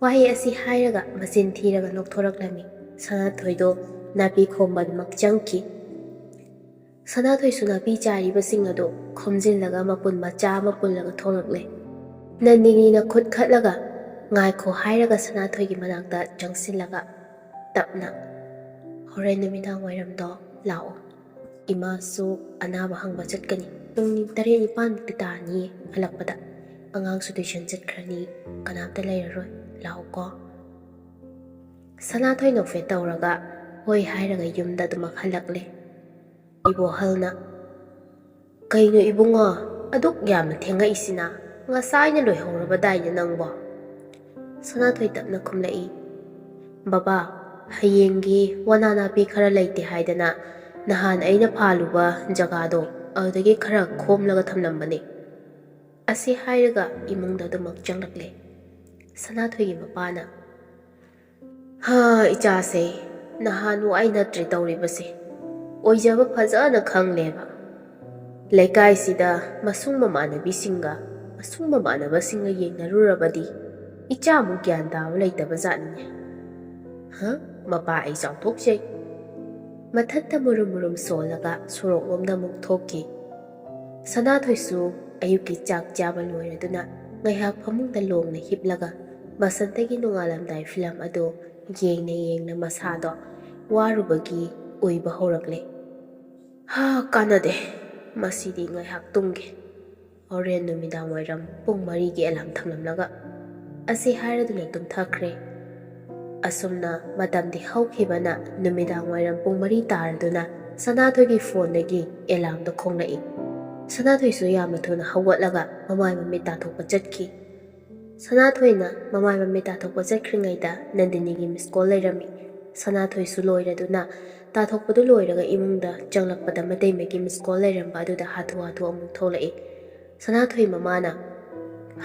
ꯋꯥꯍꯩ ꯑꯁꯤ ꯍꯥꯏꯔꯒ ꯃꯆꯤꯟ ꯊꯤꯔꯒ ꯅꯣꯛꯊꯣꯔꯛꯂꯝꯃꯤ꯫ ꯁꯅꯥꯊꯣꯏꯗꯣ ꯅꯥꯄꯤ ꯈꯣꯝꯕꯗꯃꯛ ꯆꯪꯈꯤ꯫ ꯁꯅꯥꯊꯣꯏꯁꯨ ꯅꯥꯄꯤ ꯆꯥꯏꯔꯤꯕꯁꯤꯡ ꯑꯗꯨ ꯈꯣꯝꯖꯤꯜꯂꯒ ꯃꯄꯨꯟ ꯃꯆꯥ ꯑꯃ ꯄꯨꯜꯂꯒ ꯊꯣꯛꯂꯛꯂꯦ꯫ ꯅꯟꯗꯤꯅꯤꯅ ꯈꯨꯠ ꯈꯠꯂꯒ ꯉꯥꯏꯈꯣ ꯍꯥꯏꯔꯒ ꯁꯅꯥꯊꯣꯏꯒꯤ ꯃꯅꯥꯛꯇ ꯆꯪꯁꯤꯜꯂꯒ ꯇꯞꯅ ꯍꯣꯔꯦꯟ ꯅꯨꯃꯤꯗꯥꯡ ꯋꯥꯏꯔꯝꯗꯣ ꯂꯥꯛꯑꯣ, ꯏꯃꯥꯁꯨ ꯑꯅꯥꯕ ꯍꯪꯕ ꯆꯠꯀꯅꯤ, ꯄꯨꯡ 8-9ꯃꯨꯛꯇꯤ ꯇꯥꯔꯅꯤꯌꯦ ꯍꯜꯂꯛꯄꯗ, ꯑꯉꯥꯡꯁꯨ ꯇꯨꯏꯁꯟ ꯆꯠꯈ꯭ꯔꯅꯤ, ꯀꯅꯥꯝꯇ ꯂꯩꯔꯔꯣꯏ, ꯂꯥꯛꯑꯣꯀꯣ꯫ ꯁꯅꯥꯊꯣꯏ ꯅꯣꯛꯐꯦꯠ ꯇꯧꯔꯒ ꯍꯣꯏ ꯍꯥꯏꯔꯒ ꯌꯨꯝꯗ ꯑꯗꯨꯃꯛ ꯍꯜꯂꯛꯂꯦ꯫ ꯏꯕꯣꯍꯜꯅ ꯀꯩꯅꯣ ꯏꯕꯨꯡꯉꯣ ꯑꯗꯨꯛ ꯌꯥꯝꯅ ꯊꯦꯡꯉꯛꯏꯁꯤꯅ, ꯉꯁꯥꯏꯅ ꯂꯣꯏꯍꯧꯔꯕꯗꯥꯏꯅꯦ ꯅꯪꯕꯣ? ꯁꯅꯥꯊꯣꯏ ꯇꯞꯅ ꯈꯨꯝꯂꯛꯏ꯫ ꯕꯕꯥ, ꯍꯌꯦꯡꯒꯤ ꯋꯥꯅꯥ ꯅꯥꯄꯤ ꯈꯔ ꯂꯩꯇꯦ ꯍꯥꯏꯗꯅ ꯅꯍꯥꯟ ꯑꯩꯅ ꯐꯥꯜꯂꯨꯕ ꯖꯒꯥꯗꯣ ꯑꯗꯨꯗꯒꯤ ꯈꯔ ꯈꯣꯝꯂꯒ ꯊꯝꯂꯝꯕꯅꯦ꯫ ꯑꯁꯤ ꯍꯥꯏꯔꯒ ꯏꯃꯨꯡꯗ ꯑꯗꯨꯃꯛ ꯆꯪꯂꯛꯂꯦ꯫ ꯁꯅꯥꯊꯣꯏꯒꯤ ꯃꯄꯥꯅ ꯏꯆꯥꯁꯦ ꯅꯍꯥꯟꯋꯥꯏ ꯅꯠꯇ꯭ꯔꯦ ꯇꯧꯔꯤꯕꯁꯦ, ꯑꯣꯏꯖꯕ ꯐꯖꯅ ꯈꯪꯂꯦꯕ꯫ ꯂꯩꯀꯥꯏꯁꯤꯗ ꯃꯁꯨꯡ ꯃꯃꯥꯟꯅꯕꯤꯁꯤꯡꯒ ꯃꯁꯨꯡ ꯃꯃꯥꯟꯅꯕꯁꯤꯡꯒ ꯌꯦꯡꯅꯔꯨꯔꯕꯗꯤ ꯏꯆꯥꯃꯨꯛ ꯒ꯭ꯌꯥꯟ ꯇꯥꯕ ꯂꯩꯇꯕ ꯖꯥꯠꯅꯤꯅꯦ꯫ ꯃꯄꯥ ꯑꯩ ꯆꯥꯎꯊꯣꯛꯆꯩ꯫ ꯃꯊꯟꯇ ꯃꯨꯔꯨꯝ ꯃꯨꯔꯨꯝ ꯁꯣꯜꯂꯒ ꯁꯣꯔꯣꯛꯂꯣꯝꯗ ꯑꯃꯨꯛ ꯊꯣꯛꯈꯤ꯫ ꯁꯅꯥꯊꯣꯏꯁꯨ ꯑꯌꯨꯛꯀꯤ ꯆꯥꯛ ꯆꯥꯕ ꯂꯣꯏꯔꯗꯨꯅ ꯉꯥꯏꯍꯥꯛ ꯐꯃꯨꯡꯗ ꯂꯣꯡꯅ ꯍꯤꯞꯂꯒ ꯕꯁꯟꯇꯒꯤ ꯅꯣꯡꯉꯥꯜꯂꯝꯗꯥꯏ ꯐꯤꯂꯝ ꯑꯗꯨ ꯌꯦꯡꯅ ꯌꯦꯡꯅ ꯃꯁꯥꯗꯣ ꯋꯥꯔꯨꯕꯒꯤ ꯎꯏꯕ ꯍꯧꯔꯛꯂꯦ꯫ ꯀꯥꯟꯅꯗꯦ, ꯃꯁꯤꯗꯤ ꯉꯥꯏꯍꯥꯛ ꯇꯨꯝꯒꯦ, ꯍꯣꯔꯦꯟ ꯅꯨꯃꯤꯗꯥꯡ ꯋꯥꯏꯔꯝ ꯄꯨꯡ 4ꯒꯤ ꯑꯦꯂꯥꯝ ꯊꯝꯂꯝꯂꯒ, ꯑꯁꯤ ꯍꯥꯏꯔꯗꯨꯅ ꯇꯨꯝꯊꯈ꯭ꯔꯦ꯫ ꯑꯁꯨꯝꯅ ꯃꯇꯝꯗꯤ ꯍꯧꯈꯤꯕꯅ ꯅꯨꯃꯤꯗꯥꯡ ꯋꯥꯏꯔꯝ ꯄꯨꯡ 4 ꯇꯥꯔꯗꯨꯅ ꯁꯅꯥꯊꯣꯏꯒꯤ ꯐꯣꯟꯗꯒꯤ ꯑꯦꯂꯥꯝꯗꯣ ꯈꯣꯡꯂꯛꯏ꯫ ꯁꯅꯥꯊꯣꯏꯁꯨ ꯌꯥꯝꯅ ꯊꯨꯅ ꯍꯧꯒꯠꯂꯒ ꯃꯃꯥꯏ ꯃꯃꯤꯠ ꯇꯥꯊꯣꯛꯄ ꯆꯠꯈꯤ꯫ ꯁꯅꯥꯊꯣꯏꯅ ꯃꯃꯥꯏ ꯃꯃꯤꯠ ꯇꯥꯊꯣꯛꯄ ꯆꯠꯈ꯭ꯔꯤꯉꯩꯗ ꯅꯟꯗꯤꯅꯤꯒꯤ ꯃꯤꯁꯀꯣꯜ ꯂꯩꯔꯝꯃꯤ꯫ ꯁꯅꯥꯊꯣꯏꯁꯨ ꯂꯣꯏꯔꯗꯨꯅ ꯇꯥꯊꯣꯛꯄꯗꯨ ꯂꯣꯏꯔꯒ ꯏꯃꯨꯡꯗ ꯆꯪꯂꯛꯄꯗ ꯃꯇꯩꯃꯒꯤ ꯃꯤꯁꯀꯣꯜ ꯂꯩꯔꯝꯕ ꯑꯗꯨꯗ ꯍꯥꯊꯨ ꯍꯥꯊꯨ ꯑꯃꯨꯛ ꯊꯣꯛꯂꯛꯏ꯫ ꯁꯅꯥꯊꯣꯏ ꯃꯃꯥꯅ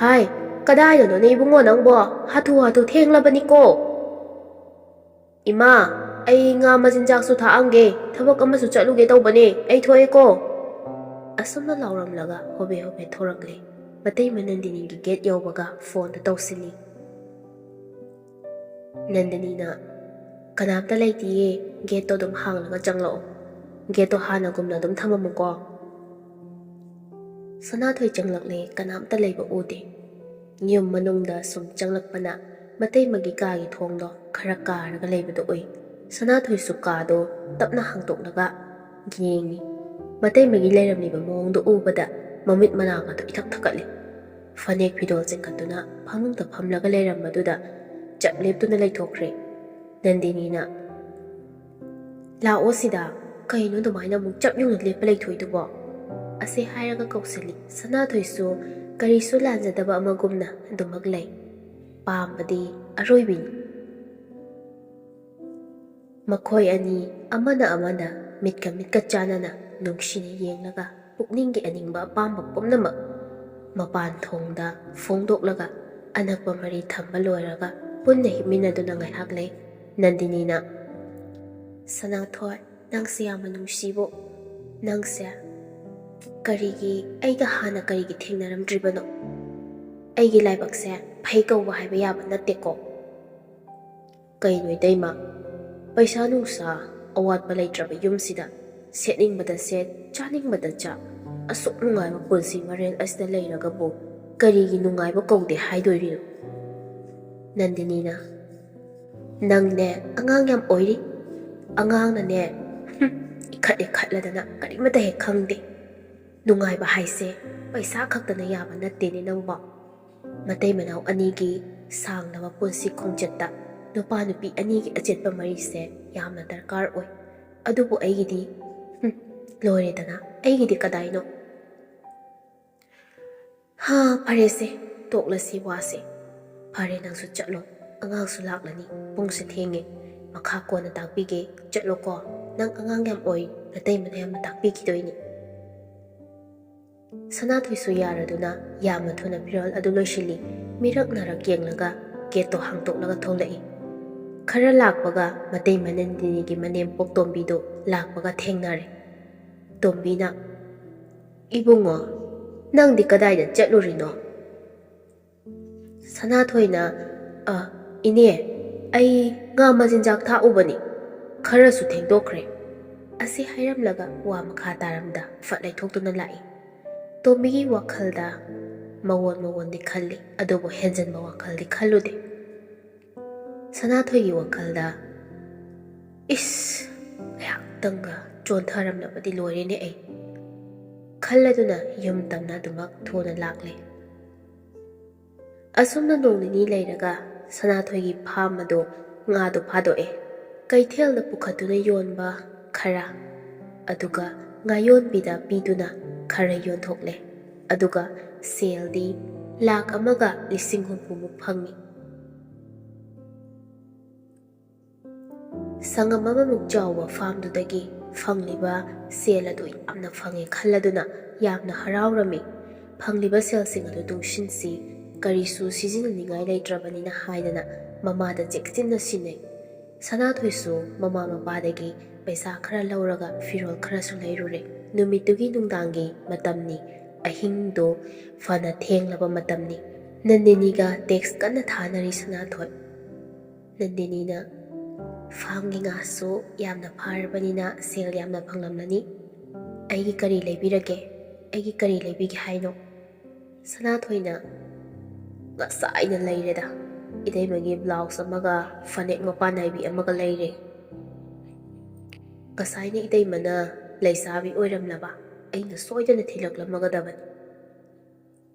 ꯍꯥꯏ ꯀꯗꯥꯏꯗꯅꯣꯅꯦ ꯏꯕꯨꯡꯉꯣ ꯅꯪꯕꯣ, ꯍꯥꯊꯨ ꯍꯥꯊꯨ ꯊꯦꯡꯂꯕꯅꯤꯀꯣ꯫ ꯏꯃꯥ, ꯑꯩ ꯉꯥ ꯃꯆꯤꯟꯖꯥꯛꯁꯨ ꯊꯥꯛꯑꯝꯒꯦ, ꯊꯕꯛ ꯑꯃꯁꯨ ꯆꯠꯂꯨꯒꯦ ꯇꯧꯕꯅꯦ, ꯑꯩ ꯊꯣꯛꯑꯦꯀꯣ꯫ ꯑꯁꯨꯝꯅ ꯂꯥꯎꯔꯝꯂꯒ ꯍꯣꯕꯦ ꯍꯣꯕꯦ ꯊꯣꯔꯛꯂꯦ꯫ ꯃꯇꯩꯃ ꯅꯟꯗꯤꯅꯤꯒꯤ ꯒꯦꯠ ꯌꯧꯕꯒ ꯐꯣꯟꯗ ꯇꯧꯁꯤꯜꯂꯤ꯫ ꯅꯟꯗꯤꯅꯤꯅ ꯀꯅꯥꯝꯇ ꯂꯩꯇꯤꯌꯦ, ꯒꯦꯠꯇꯣ ꯑꯗꯨꯝ ꯍꯥꯡꯂꯒ ꯆꯪꯂꯛꯑꯣ, ꯒꯦꯠꯇꯣ ꯍꯥꯟꯅꯒꯨꯝꯅ ꯑꯗꯨꯝ ꯊꯝꯃꯝꯃꯨꯀꯣ꯫ ꯁꯅꯥꯊꯣꯏ ꯆꯪꯂꯛꯂꯦ, ꯀꯅꯥꯝꯇ ꯂꯩꯕ ꯎꯗꯦ꯫ ꯌꯨꯝ ꯃꯅꯨꯡꯗ ꯁꯨꯝ ꯆꯪꯂꯛꯄꯅ ꯃꯇꯩꯃꯒꯤ ꯀꯥꯒꯤ ꯊꯣꯡꯗꯣ ꯈꯔ ꯀꯥꯔꯒ ꯂꯩꯕꯗꯣ ꯎꯏ꯫ ꯁꯅꯥꯊꯣꯏꯁꯨ ꯀꯥꯗꯣ ꯇꯞꯅ ꯍꯥꯡꯇꯣꯛꯂꯒ ꯌꯦꯡꯉꯤ꯫ ꯃꯇꯩꯃꯒꯤ ꯂꯩꯔꯝꯂꯤꯕ ꯃꯑꯣꯡꯗꯣ ꯎꯕꯗ ꯃꯃꯤꯠ ꯃꯅꯥꯒꯗꯣ ꯏꯊꯛ ꯊꯛꯀꯠꯂꯤ꯫ ꯐꯅꯦꯛ ꯐꯤꯗꯣꯜ ꯆꯤꯡꯈꯠꯇꯨꯅ ꯐꯃꯨꯡꯗ ꯐꯝꯂꯒ ꯂꯩꯔꯝꯕꯗꯨꯗ ꯆꯞ ꯂꯦꯞꯇꯨꯅ ꯂꯩꯊꯣꯛꯈ꯭ꯔꯦ꯫ ꯅꯟꯗꯤꯅꯤꯅ ꯂꯥꯛꯑꯣ ꯁꯤꯗ, ꯀꯩꯅꯣ ꯑꯗꯨꯃꯥꯏꯅ ꯑꯃꯨꯛ ꯆꯞ ꯌꯨꯡꯅ ꯂꯦꯞꯄ ꯂꯩꯊꯣꯏꯗꯨꯕꯣ? ꯑꯁꯤ ꯍꯥꯏꯔꯒ ꯀꯧꯁꯤꯜꯂꯤ꯫ ꯁꯅꯥꯊꯣꯏꯁꯨ ꯀꯔꯤꯁꯨ ꯂꯥꯟꯖꯗꯕ ꯑꯃꯒꯨꯝꯅ ꯑꯗꯨꯃꯛ ꯂꯩ꯫ ꯄꯥꯝꯕꯗꯤ ꯑꯔꯣꯏꯕꯤꯅꯤ꯫ ꯃꯈꯣꯏ ꯑꯅꯤ ꯑꯃꯅ ꯑꯃꯅ ꯃꯤꯠꯀ ꯃꯤꯠꯀ ꯆꯥꯟꯅꯅ ꯅꯨꯡꯁꯤꯅ ꯌꯦꯡꯂꯒ ꯄꯨꯛꯅꯤꯡꯒꯤ ꯑꯅꯤꯡꯕ ꯑꯄꯥꯝꯕ ꯄꯨꯝꯅꯃꯛ ꯃꯄꯥꯟ ꯊꯣꯡꯗ ꯐꯣꯡꯗꯣꯛꯂꯒ ꯑꯅꯛꯄ ꯃꯔꯤ ꯊꯝꯕ ꯂꯣꯏꯔꯒ ꯄꯨꯟꯅ ꯍꯤꯞꯃꯤꯟꯅꯗꯨꯅ ꯉꯥꯏꯍꯥꯛ ꯂꯩ꯫ ꯅꯟꯗꯤꯅꯤꯅ ꯁꯅꯥꯊꯣꯏ, ꯅꯪꯁꯦ ꯌꯥꯝꯅ ꯅꯨꯡꯁꯤꯕꯨ, ꯅꯪꯁꯦ ꯑꯩꯒ ꯍꯥꯟꯅ ꯀꯔꯤꯒꯤ ꯊꯦꯡꯅꯔꯝꯗ꯭ꯔꯤꯕꯅꯣ? ꯑꯩꯒꯤ ꯂꯥꯏꯕꯛꯁꯦ ꯐꯩ ꯀꯧꯕ ꯍꯥꯏꯕ ꯌꯥꯕ ꯅꯠꯇꯦꯀꯣ꯫ ꯀꯩꯅꯣ ꯏꯇꯩꯃ, ꯄꯩꯁꯥ ꯅꯨꯡꯁꯥ ꯑꯋꯥꯠꯄ ꯂꯩꯇ꯭ꯔꯕ ꯌꯨꯝꯁꯤꯗ ꯁꯦꯠꯅꯤꯡꯕꯗ ꯁꯦꯠ, ꯆꯥꯅꯤꯡꯕꯗ ꯆꯥ, ꯑꯁꯨꯛ ꯅꯨꯡꯉꯥꯏꯕ ꯄꯨꯟꯁꯤ ꯃꯔꯦꯜ ꯑꯁꯤꯗ ꯂꯩꯔꯒꯕꯨ ꯀꯔꯤꯒꯤ ꯅꯨꯡꯉꯥꯏꯕ ꯀꯧꯗꯦ ꯍꯥꯏꯗꯣꯏꯔꯤꯅꯣ? ꯅꯟꯗꯤꯅꯤꯅ ꯅꯪꯅꯦ ꯑꯉꯥꯡ ꯌꯥꯝ ꯑꯣꯏꯔꯤ, ꯑꯉꯥꯡꯅꯅꯦ ꯏꯈꯠ ꯏꯈꯠꯂꯗꯅ ꯀꯔꯤꯃꯇ ꯍꯦꯛ ꯈꯪꯗꯦ꯫ ꯅꯨꯡꯉꯥꯏꯕ ꯍꯥꯏꯁꯦ ꯄꯩꯁꯥ ꯈꯛꯇꯅ ꯌꯥꯕ ꯅꯠꯇꯦꯅꯦ ꯅꯪꯕꯣ꯫ ꯃꯇꯩ ꯃꯅꯥꯎ ꯑꯅꯤꯒꯤ ꯁꯥꯡꯂꯕ ꯄꯨꯟꯁꯤ ꯈꯣꯡꯆꯠꯇ ꯅꯨꯄꯥ ꯅꯨꯄꯤ ꯑꯅꯤꯒꯤ ꯑꯆꯦꯠꯄ ꯃꯔꯤꯁꯦ ꯌꯥꯝꯅ ꯗꯔꯀꯥꯔ ꯑꯣꯏ꯫ ꯑꯗꯨꯕꯨ ꯑꯩꯒꯤꯗꯤ ꯂꯣꯏꯔꯦꯗꯅ, ꯑꯩꯒꯤꯗꯤ ꯀꯗꯥꯏꯅꯣ? ꯐꯔꯦꯁꯦ, ꯇꯣꯛꯂꯁꯤ ꯋꯥꯁꯦ꯫ ꯐꯔꯦ, ꯅꯪꯁꯨ ꯆꯠꯂꯣ, ꯑꯉꯥꯡꯁꯨ ꯂꯥꯛꯂꯅꯤ, ꯄꯨꯡꯁꯨ ꯊꯦꯡꯉꯦ, ꯃꯈꯥ ꯀꯣꯟꯅ ꯇꯥꯛꯄꯤꯒꯦ, ꯆꯠꯂꯣꯀꯣ, ꯅꯪ ꯑꯉꯥꯡ ꯌꯥꯝ ꯑꯣꯏ, ꯅꯇꯩꯃꯅ ꯌꯥꯝꯅ ꯇꯥꯛꯄꯤꯈꯤꯗꯣꯏꯅꯤ꯫ ꯁꯅꯥꯊꯣꯏꯁꯨ ꯌꯥꯔꯗꯨꯅ ꯌꯥꯝꯅ ꯊꯨꯅ ꯐꯤꯔꯣꯜ ꯑꯗꯨ ꯂꯣꯏꯁꯤꯜꯂꯤ꯫ ꯃꯤꯔꯛ-ꯅꯔꯛ ꯌꯦꯡꯂꯒ ꯒꯦꯠꯇꯣ ꯍꯥꯡꯇꯣꯛꯂꯒ ꯊꯣꯛꯂꯛꯏ꯫ ꯈꯔ ꯂꯥꯛꯄꯒ ꯃꯇꯩꯃ ꯅꯟꯗꯤꯅꯤꯒꯤ ꯃꯅꯦꯝꯄꯣꯛ ꯇꯣꯝꯕꯤꯗꯨ ꯂꯥꯛꯄꯒ ꯊꯦꯡꯅꯔꯦ꯫ ꯇꯣꯝꯕꯤꯅ, "ꯏꯕꯨꯡꯉꯣ, ꯅꯪꯗꯤ ꯀꯗꯥꯏꯗ ꯆꯠꯂꯨꯔꯤꯅꯣ?" ꯁꯅꯥꯊꯣꯏꯅ, ꯏꯅꯦ, ꯑꯩ ꯉꯥ ꯃꯆꯤꯟꯖꯥꯛ ꯊꯥꯛꯎꯕꯅꯤ, ꯈꯔꯁꯨ ꯊꯦꯡꯗꯣꯛꯈ꯭ꯔꯦ" ꯑꯁꯤ ꯍꯥꯏꯔꯝꯂꯒ ꯋꯥ ꯃꯈꯥ ꯇꯥꯔꯝꯗ ꯐꯠ ꯂꯩꯊꯣꯛꯇꯨꯅ ꯂꯥꯛꯏ꯫ ꯇꯣꯝꯕꯤꯒꯤ ꯋꯥꯈꯜꯗ ꯃꯑꯣꯟꯗꯤ ꯈꯜꯂꯤ, ꯑꯗꯨꯕꯨ ꯍꯦꯟꯖꯟꯕ ꯋꯥꯈꯜꯗꯤ ꯈꯜꯂꯨꯗꯦ꯫ ꯁꯅꯥꯊꯣꯏꯒꯤ ꯋꯥꯈꯜꯗ, "ꯏꯁ, ꯉꯥꯏꯍꯥꯛꯇꯪꯒ ꯆꯣꯟꯊꯔꯝꯂꯕꯗꯤ ꯂꯣꯏꯔꯦꯅꯦ ꯑꯩ" ꯈꯜꯂꯗꯨꯅ ꯌꯨꯝ ꯇꯝꯅ ꯑꯗꯨꯃꯛ ꯊꯨꯅ ꯂꯥꯛꯂꯦ꯫ ꯑꯁꯨꯝꯅ ꯅꯣꯡ ꯅꯤꯅꯤ ꯂꯩꯔꯒ ꯁꯅꯥꯊꯣꯏꯒꯤ ꯐꯥꯝ ꯑꯗꯨ ꯉꯥꯗꯨ ꯐꯥꯗꯣꯛꯑꯦ꯫ ꯀꯩꯊꯦꯜꯗ ꯄꯨꯈꯠꯇꯨꯅ ꯌꯣꯟꯕ ꯈꯔ, ꯑꯗꯨꯒ ꯉꯥꯌꯣꯟꯕꯤꯗ ꯄꯤꯗꯨꯅ ꯈꯔ ꯌꯣꯟꯊꯣꯛꯂꯦ꯫ ꯑꯗꯨꯒ ꯁꯦꯜꯗꯤ ꯂꯥꯛ 1,50,000 ꯐꯪꯏ꯫ ꯁꯪꯒꯝ ꯑꯃꯃꯨꯛ ꯆꯥꯎꯕ ꯐꯥꯝꯗꯨꯗꯒꯤ ꯐꯪꯂꯤꯕ ꯁꯦꯜ ꯑꯗꯨ ꯌꯥꯝꯅ ꯐꯪꯉꯦ ꯈꯜꯂꯗꯨꯅ ꯌꯥꯝꯅ ꯍꯔꯥꯎꯔꯝꯃꯤ꯫ ꯐꯪꯂꯤꯕ ꯁꯦꯜꯁꯤꯡ ꯑꯗꯨ ꯇꯨꯡꯁꯤꯟꯁꯤ, ꯀꯔꯤꯁꯨ ꯁꯤꯖꯤꯟꯅꯅꯤꯡꯉꯥই ꯂꯩꯇ꯭ꯔꯕꯅꯤꯅ ꯍꯥꯏꯗꯅ ꯃꯃꯥꯗ ꯆꯦꯛꯁꯤꯟꯅ ꯁꯤꯟꯅꯩ꯫ ꯁꯅꯥꯊꯣꯏꯁꯨ ꯃꯃꯥ ꯃꯄꯥꯗꯒꯤ ꯄꯩꯁꯥ ꯈꯔ ꯂꯧꯔꯒ ꯐꯤꯔꯣꯜ ꯈꯔꯁꯨ ꯂꯩꯔꯨꯔꯦ꯫ ꯅꯨꯃꯤꯠꯇꯨꯒꯤ ꯅꯨꯡꯗꯥꯡꯒꯤ ꯃꯇꯝꯅꯤ, ꯑꯍꯤꯡꯗꯣ ꯐꯅ ꯊꯦꯡꯂꯕ ꯃꯇꯝꯅꯤ꯫ ꯅꯟꯗꯤꯅꯤꯒ ꯇꯦꯛꯁ ꯀꯟꯅ ꯊꯥꯅꯔꯤ ꯁꯅꯥꯊꯣꯏ꯫ ꯅꯟꯗꯤꯅꯤꯅ, "ꯐꯥꯝꯒꯤ ꯉꯥꯁꯨ ꯌꯥꯝꯅ ꯐꯥꯔꯕꯅꯤꯅ ꯁꯦꯜ ꯌꯥꯝꯅ ꯐꯪꯂꯝꯂꯅꯤ꯫ ꯑꯩꯒꯤ ꯀꯔꯤ ꯂꯩꯕꯤꯔꯒꯦ? ꯑꯩꯒꯤ ꯀꯔꯤ ꯂꯩꯕꯤꯒꯦ ꯍꯥꯏꯅꯣ?" ꯁꯅꯥꯊꯣꯏꯅ, "ꯉꯁꯥꯏꯅ ꯂꯩꯔꯦꯗ, ꯏꯇꯩꯃꯒꯤ ꯕ꯭ꯂꯥꯎꯁ ꯑꯃꯒ ꯐꯅꯦꯛ ꯃꯄꯥꯟ ꯅꯥꯏꯕꯤ ꯑꯃꯒ ꯂꯩꯔꯦ꯫ ꯉꯁꯥꯏꯅ ꯏꯇꯩꯃꯅ ꯂꯩꯁꯥꯕꯤ ꯑꯣꯏꯔꯝꯂꯕ ꯑꯩꯅ ꯁꯣꯏꯗꯅ ꯊꯤꯜꯂꯛꯂꯝꯃꯒꯗꯕꯅꯤ."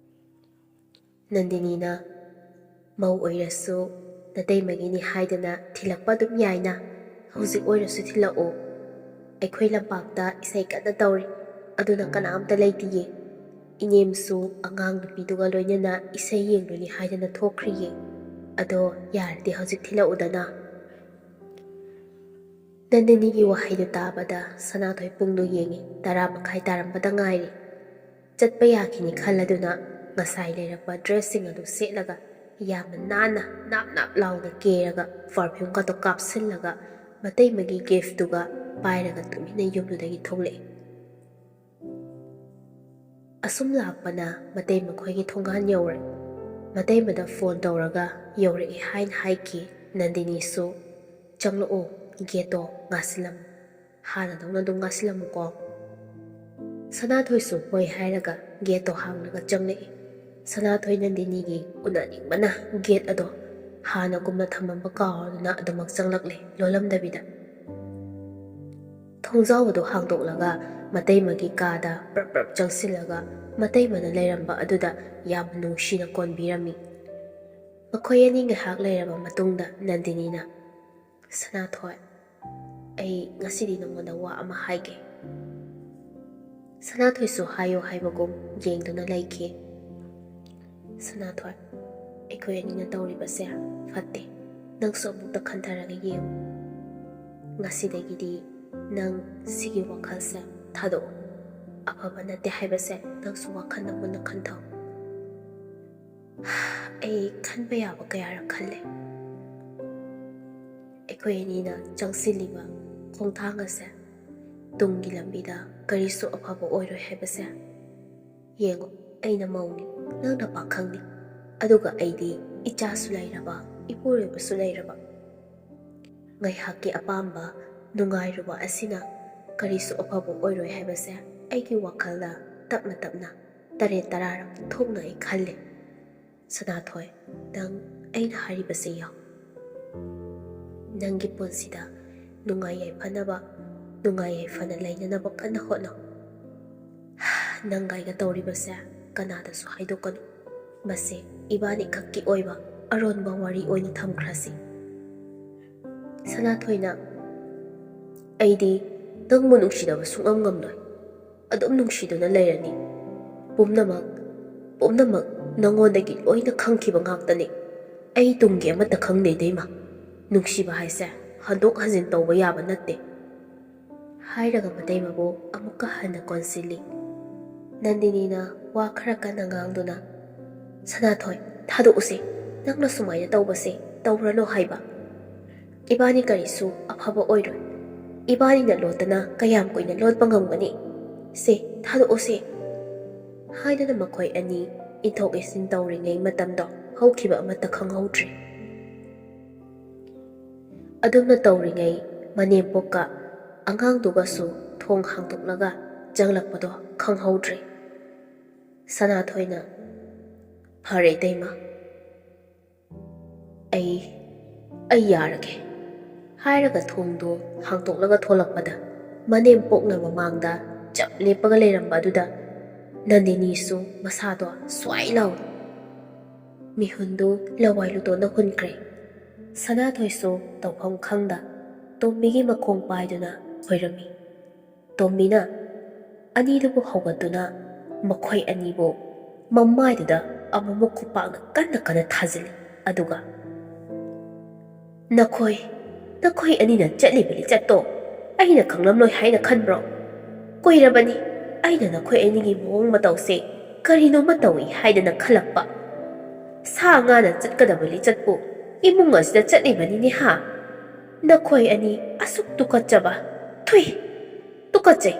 ꯅꯟꯗꯤꯅꯤꯅ, "ꯃꯧ ꯑꯣꯏꯔꯁꯨ ꯅꯇꯩꯃꯒꯤꯅꯤ ꯍꯥꯏꯗꯅ ꯊꯤꯜꯂꯛꯄ ꯑꯗꯨꯝ ꯌꯥꯏꯅ, ꯍꯧꯖꯤꯛ ꯑꯣꯏꯔꯁꯨ ꯊꯤꯜꯂꯛꯑꯣ꯫ ꯑꯩꯈꯣꯏ ꯂꯝꯄꯥꯛꯇ ꯏꯁꯩ ꯀꯟꯅ ꯇꯧꯔꯤ, ꯑꯗꯨꯅ ꯀꯅꯥꯝꯇ ꯂꯩꯇꯤꯌꯦ꯫ ꯏꯅꯦꯝꯁꯨ ꯑꯉꯥꯡ ꯅꯨꯄꯤꯗꯨꯒ ꯂꯣꯏꯅꯅ ꯏꯁꯩ ꯌꯦꯡꯗꯣꯏꯅꯤ ꯍꯥꯏꯗꯅ ꯊꯣꯛꯈ꯭ꯔꯤꯌꯦ꯫ ꯑꯗꯣ ꯌꯥꯔꯗꯤ ꯍꯧꯖꯤꯛ ꯊꯤꯜꯂꯛꯎꯗꯅ." ꯅꯟꯗꯤꯅꯤꯒꯤ ꯋꯥꯍꯩꯗꯨ ꯇꯥꯕꯗ ꯁꯅꯥꯊꯣꯏ ꯄꯨꯡꯗꯨ ꯌꯦꯡꯉꯤ, 10:30 ꯇꯥꯔꯝꯕꯗ ꯉꯥꯏꯔꯤ꯫ ꯆꯠꯄ ꯌꯥꯈꯤꯅꯤ ꯈꯜꯂꯗꯨꯅ ꯉꯁꯥꯏ ꯂꯩꯔꯛꯄ ꯗ꯭ꯔꯦꯁꯁꯤꯡ ꯑꯗꯨ ꯁꯦꯠꯂꯒ ꯌꯥꯝꯅ ꯅꯥꯟꯅ ꯅꯥꯞ ꯅꯥꯞ ꯂꯥꯎꯅ ꯀꯦꯔꯒ ꯄꯔꯐ꯭ꯌꯨꯝꯒꯗꯣ ꯀꯥꯞꯁꯤꯜꯂꯒ ꯃꯇꯩꯃꯒꯤ ꯒꯤꯐꯇꯨꯒ ꯄꯥꯏꯔꯒ ꯇꯨꯃꯤꯟꯅ ꯌꯨꯝꯗꯨꯗꯒꯤ ꯊꯣꯛꯂꯛꯏ꯫ ꯑꯁꯨꯝ ꯂꯥꯛꯄꯅ ꯃꯇꯩꯃ ꯈꯣꯏꯒꯤ ꯊꯣꯡꯒꯥꯟ ꯌꯧꯔꯦ꯫ ꯃꯇꯩꯃꯗ ꯐꯣꯟ ꯇꯧꯔꯒ ꯌꯧꯔꯛꯑꯦ ꯍꯥꯏꯅ ꯍꯥꯏꯈꯤ꯫ ꯅꯟꯗꯤꯅꯤꯁꯨ, "ꯆꯪꯂꯛꯑꯣ, ꯒꯦꯠꯇꯣ ꯉꯥꯁꯤꯜꯂꯝꯃꯨ, ꯍꯥꯟꯅꯗꯧꯅ ꯑꯗꯨꯝ ꯉꯥꯁꯤꯜꯂꯝꯃꯨꯀꯣ." ꯁꯅꯥꯊꯣꯏꯁꯨ ꯍꯣꯏ ꯍꯥꯏꯔꯒ ꯒꯦꯠꯇꯣ ꯍꯥꯡꯂꯒ ꯆꯪꯂꯛꯏ꯫ ꯁꯅꯥꯊꯣꯏ ꯅꯟꯗꯤꯅꯤꯒꯤ ꯎꯅꯅꯤꯡꯕꯅ ꯒꯦꯠ ꯑꯗꯣ ꯍꯥꯟꯅꯒꯨꯝꯅ ꯊꯝꯃꯝꯕ ꯀꯥꯎꯔꯗꯨꯅ ꯑꯗꯨꯃꯛ ꯆꯪꯂꯛꯂꯦ ꯂꯣꯜꯂꯝꯗꯕꯤꯗ꯫ ꯊꯣꯡꯖꯥꯎ ꯑꯗꯨ ꯍꯥꯡꯗꯣꯛꯂꯒ ꯃꯇꯩꯃꯒꯤ ꯀꯥꯗ ꯄ꯭ꯔꯞ ꯄ꯭ꯔꯞ ꯆꯪꯁꯤꯜꯂꯒ ꯃꯇꯩꯃꯅ ꯂꯩꯔꯝꯕ ꯑꯗꯨꯗ ꯌꯥꯝ ꯅꯨꯡꯁꯤꯅ ꯀꯣꯟꯕꯤꯔꯝꯃꯤ꯫ ꯃꯈꯣꯏ ꯑꯅꯤ ꯉꯥꯏꯍꯥꯛ ꯂꯩꯔꯕ ꯃꯇꯨꯡꯗ ꯅꯟꯗꯤꯅꯤꯅ, "ꯁꯅꯥꯊꯣꯏ, ꯑꯩ ꯉꯁꯤꯗꯤ ꯅꯉꯣꯟꯗ ꯋꯥ ꯑꯃ ꯍꯥꯏꯒꯦ." ꯁꯅꯥꯊꯣꯏꯁꯨ ꯍꯥꯏꯌꯣ ꯍꯥꯏꯕꯒꯨꯝ ꯌꯦꯡꯗꯨꯅ ꯂꯩꯈꯤ꯫ "ꯁꯅꯥꯊꯣꯏ, ꯑꯩꯈꯣꯏ ꯑꯅꯤꯅ ꯇꯧꯔꯤꯕꯁꯦ ꯐꯠꯇꯦ, ꯅꯪꯁꯨ ꯑꯃꯨꯛꯇ ꯈꯟꯊꯔꯒ ꯌꯦꯡꯉꯨ꯫ ꯉꯁꯤꯗꯒꯤꯗꯤ ꯅꯪ ꯁꯤꯒꯤ ꯋꯥꯈꯜꯁꯦ ꯊꯥꯗꯣꯛꯑꯣ꯫ ꯑꯐꯕ ꯅꯠꯇꯦ ꯍꯥꯏꯕꯁꯦ ꯅꯪꯁꯨ ꯋꯥꯈꯜꯗ ꯃꯨꯟꯅ ꯈꯟꯊꯧ." "ꯑꯩ ꯈꯟꯕ ꯌꯥꯕ ꯀꯌꯥꯔꯛ ꯈꯜꯂꯦ꯫ ꯑꯩꯈꯣই ꯑꯅꯤꯅ ꯆꯪꯁꯤꯜꯂꯤꯕ ꯈꯣꯡꯊꯥꯡ ꯑꯁꯦ ꯇꯨꯡꯒꯤ ꯂꯝꯕꯤꯗ ꯀꯔꯤꯁꯨ ꯑꯐꯕ ꯑꯣꯏꯔꯣꯏ ꯍꯥꯏꯕꯁꯦ꯫ ꯌꯦꯡꯉꯣ, ꯑꯩꯅ ꯃꯧꯅꯤ, ꯅꯪꯅ ꯄꯥꯈꯪꯅꯤ, ꯑꯗꯨꯒ ꯑꯩꯗꯤ ꯏꯆꯥꯁꯨ ꯂꯩꯔꯕ, ꯏꯄꯨꯔꯣꯏꯕꯁꯨ ꯂꯩꯔꯕ꯫ ꯉꯥꯏꯍꯥꯛꯀꯤ ꯑꯄꯥꯝꯕ ꯅꯨꯡꯉꯥꯏꯔꯨꯕ ꯑꯁꯤꯅ ꯀꯔꯤꯁꯨ ꯑꯐꯕ ꯑꯣꯏꯔꯣꯏ ꯍꯥꯏꯕꯁꯦ ꯑꯩꯒꯤ ꯋꯥꯈꯜꯗ ꯇꯞꯅ ꯇꯞꯅ 9-10ꯔꯛ ꯊꯣꯛꯅ ꯑꯩ ꯈꯜꯂꯦ꯫ ꯁꯅꯥꯊꯣꯏ, ꯅꯪ ꯑꯩꯅ ꯍꯥꯏꯔꯤꯕꯁꯦ ꯌꯥꯎ꯫ ꯅꯪꯒꯤ ꯄꯨꯟꯁꯤꯗ ꯅꯨꯡꯉꯥꯏ ꯌꯥꯏꯐꯅꯕ, ꯅꯨꯡꯉꯥꯏ ꯌꯥꯏꯐꯅ ꯂꯩꯅꯅꯕ ꯀꯟꯅ ꯍꯣꯠꯅꯧ꯫ ꯅꯪꯒ ꯑꯩꯒ ꯇꯧꯔꯤꯕꯁꯦ ꯀꯅꯥꯗꯁꯨ ꯍꯥꯏꯗꯣꯛꯀꯅꯨ꯫ ꯃꯁꯤ ꯏꯕꯥꯅꯤ ꯈꯛꯀꯤ ꯑꯣꯏꯕ ꯑꯔꯣꯟꯕ ꯋꯥꯔꯤ ꯑꯣꯏꯅ ꯊꯝꯈ꯭ꯔꯁꯤ." ꯁꯅꯥꯊꯣꯏꯅ, "ꯑꯩꯗꯤ ꯅꯪꯕꯨ ꯅꯨꯡꯁꯤꯗꯕ ꯁꯨꯡꯉꯝ ꯉꯝꯂꯣꯏ, ꯑꯗꯨꯝ ꯅꯨꯡꯁꯤꯗꯨꯅ ꯂꯩꯔꯅꯤ꯫ ꯄꯨꯝꯅꯃꯛ ꯅꯉꯣꯟꯗꯒꯤ ꯂꯣꯏꯅ ꯈꯪꯈꯤꯕ ꯉꯥꯛꯇꯅꯤ꯫ ꯑꯩ ꯇꯨꯡꯒꯤ ꯑꯃꯠꯇ ꯈꯪꯗꯦ ꯏꯇꯩꯃ꯫ ꯅꯨꯡꯁꯤꯕ ꯍꯥꯏꯁꯦ ꯍꯟꯗꯣꯛ ꯍꯟꯖꯤꯟ ꯇꯧꯕ ꯌꯥꯕ ꯅꯠꯇꯦ." ꯍꯥꯏꯔꯒ ꯃꯇꯩꯃꯕꯨ ꯑꯃꯨꯛꯀ ꯍꯟꯅ ꯀꯣꯟꯁꯤꯜꯂꯤ꯫ ꯅꯟꯗꯤꯅꯤꯅ ꯋꯥ ꯈꯔ ꯀꯟꯅ ꯉꯥꯡꯗꯨꯅ, "ꯁꯅꯥꯊꯣꯏ, ꯊꯥꯗꯣꯛꯎꯁꯦ, ꯅꯪꯅ ꯁꯨꯃꯥꯏꯅ ꯇꯧꯕꯁꯦ ꯇꯧꯔꯅꯣ ꯍꯥꯏꯕ. ꯏꯕꯥꯅꯤ ꯀꯔꯤꯁꯨ ꯑꯐꯕ ꯑꯣꯏꯔꯣꯏ. ꯏꯕꯥꯅꯤꯅ ꯂꯣꯠꯇꯅ ꯀꯌꯥꯝ ꯀꯨꯏꯅ ꯂꯣꯠꯄ ꯉꯝꯒꯅꯤ? ꯁꯦ ꯊꯥꯗꯣꯛꯎꯁꯦ ꯍꯥꯏꯗꯨꯅ ꯃꯈꯣꯏ ꯑꯅꯤ ꯏꯟꯊꯣꯛ ꯏꯟꯁꯤꯟ ꯇꯧꯔꯤꯉꯩ ꯃꯇꯝꯗꯣ ꯍꯧꯈꯤꯕ ꯑꯃꯠꯇ ꯈꯪꯍꯧꯗ꯭ꯔꯦ. ꯑꯗꯨꯝꯅ ꯇꯧꯔꯤꯉꯩ ꯃꯅꯦꯝꯄꯣꯛꯀ ꯑꯉꯥꯡꯗꯨꯒꯁꯨ ꯊꯣꯡ ꯍꯥꯡꯗꯣꯛꯂꯒ ꯆꯪꯂꯛꯄꯗꯣ ꯈꯪꯍꯧꯗ꯭ꯔꯦ. ꯁꯅꯥꯊꯣꯏꯅ, ꯐꯔꯦ ꯏꯇꯩꯃ, ꯑꯩ ꯌꯥꯔꯒꯦ ꯍꯥꯏꯔꯒ ꯊꯣꯡꯗꯣ ꯍꯥꯡꯗꯣꯛꯂꯒ ꯊꯣꯛꯂꯛꯄꯗ ꯃꯅꯦꯝꯄꯣꯛꯅ ꯃꯃꯥꯡꯗ ꯆꯞ ꯂꯦꯞꯄꯒ ꯂꯩꯔꯝꯕ ꯑꯗꯨꯗ ꯅꯟꯗꯤꯅꯤꯁꯨ ꯃꯁꯥꯗꯣ ꯁ꯭ꯋꯥꯏ ꯂꯥꯎꯅ ꯃꯤꯍꯨꯟꯗꯨ ꯂꯋꯥꯏ ꯂꯨꯇꯣꯟꯅ ꯍꯨꯟꯈ꯭ꯔꯦ. ꯁꯅꯥꯊꯣꯏꯁꯨ ꯇꯧꯐꯝ ꯈꯪꯗ ꯇꯣꯝꯕꯤꯒꯤ ꯃꯈꯣꯡ ꯄꯥꯏꯗꯨꯅ ꯈꯣꯏꯔꯝꯃꯤ. ꯇꯣꯝꯕꯤꯅ ꯑꯅꯤꯗꯨꯕꯨ ꯍꯧꯒꯠꯇꯨꯅ ꯃꯈꯣꯏ ꯑꯅꯤꯕꯨ ꯃꯃꯥꯏꯗꯨꯗ ꯑꯃꯨꯛ ꯈꯨꯄꯥꯛꯅ ꯀꯟꯅ ꯀꯟꯅ ꯊꯥꯖꯤꯜꯂꯤ. ꯑꯗꯨꯒ, ꯅꯈꯣꯏ ꯑꯅꯤꯅ ꯆꯠꯂꯤꯕ ꯂꯤꯆꯠꯇꯣ ꯑꯩꯅ ꯈꯪꯂꯝꯂꯣꯏ ꯍꯥꯏꯅ ꯈꯟꯕ꯭ꯔꯣ? ꯀꯨꯏꯔꯕꯅꯤ ꯑꯩꯅ ꯅꯈꯣꯏ ꯑꯅꯤꯒꯤ ꯃꯑꯣꯡ ꯃꯇꯧꯁꯦ ꯀꯔꯤꯅꯣꯃ ꯇꯧꯏ ꯍꯥꯏꯗꯅ ꯈꯜꯂꯛꯄ. ꯁꯥ ꯉꯥꯅ ꯆꯠꯀꯗꯕ ꯂꯤꯆꯠꯄꯨ ꯏꯃꯨꯡ ꯑꯁꯤꯗ ꯆꯠꯂꯤꯕꯅꯤꯅꯦ ꯍꯥ? ꯅꯈꯣꯏ ꯑꯅꯤ ꯑꯁꯨꯛ ꯇꯨꯀꯠꯆꯕ, ꯇꯨꯀꯠꯆꯩ.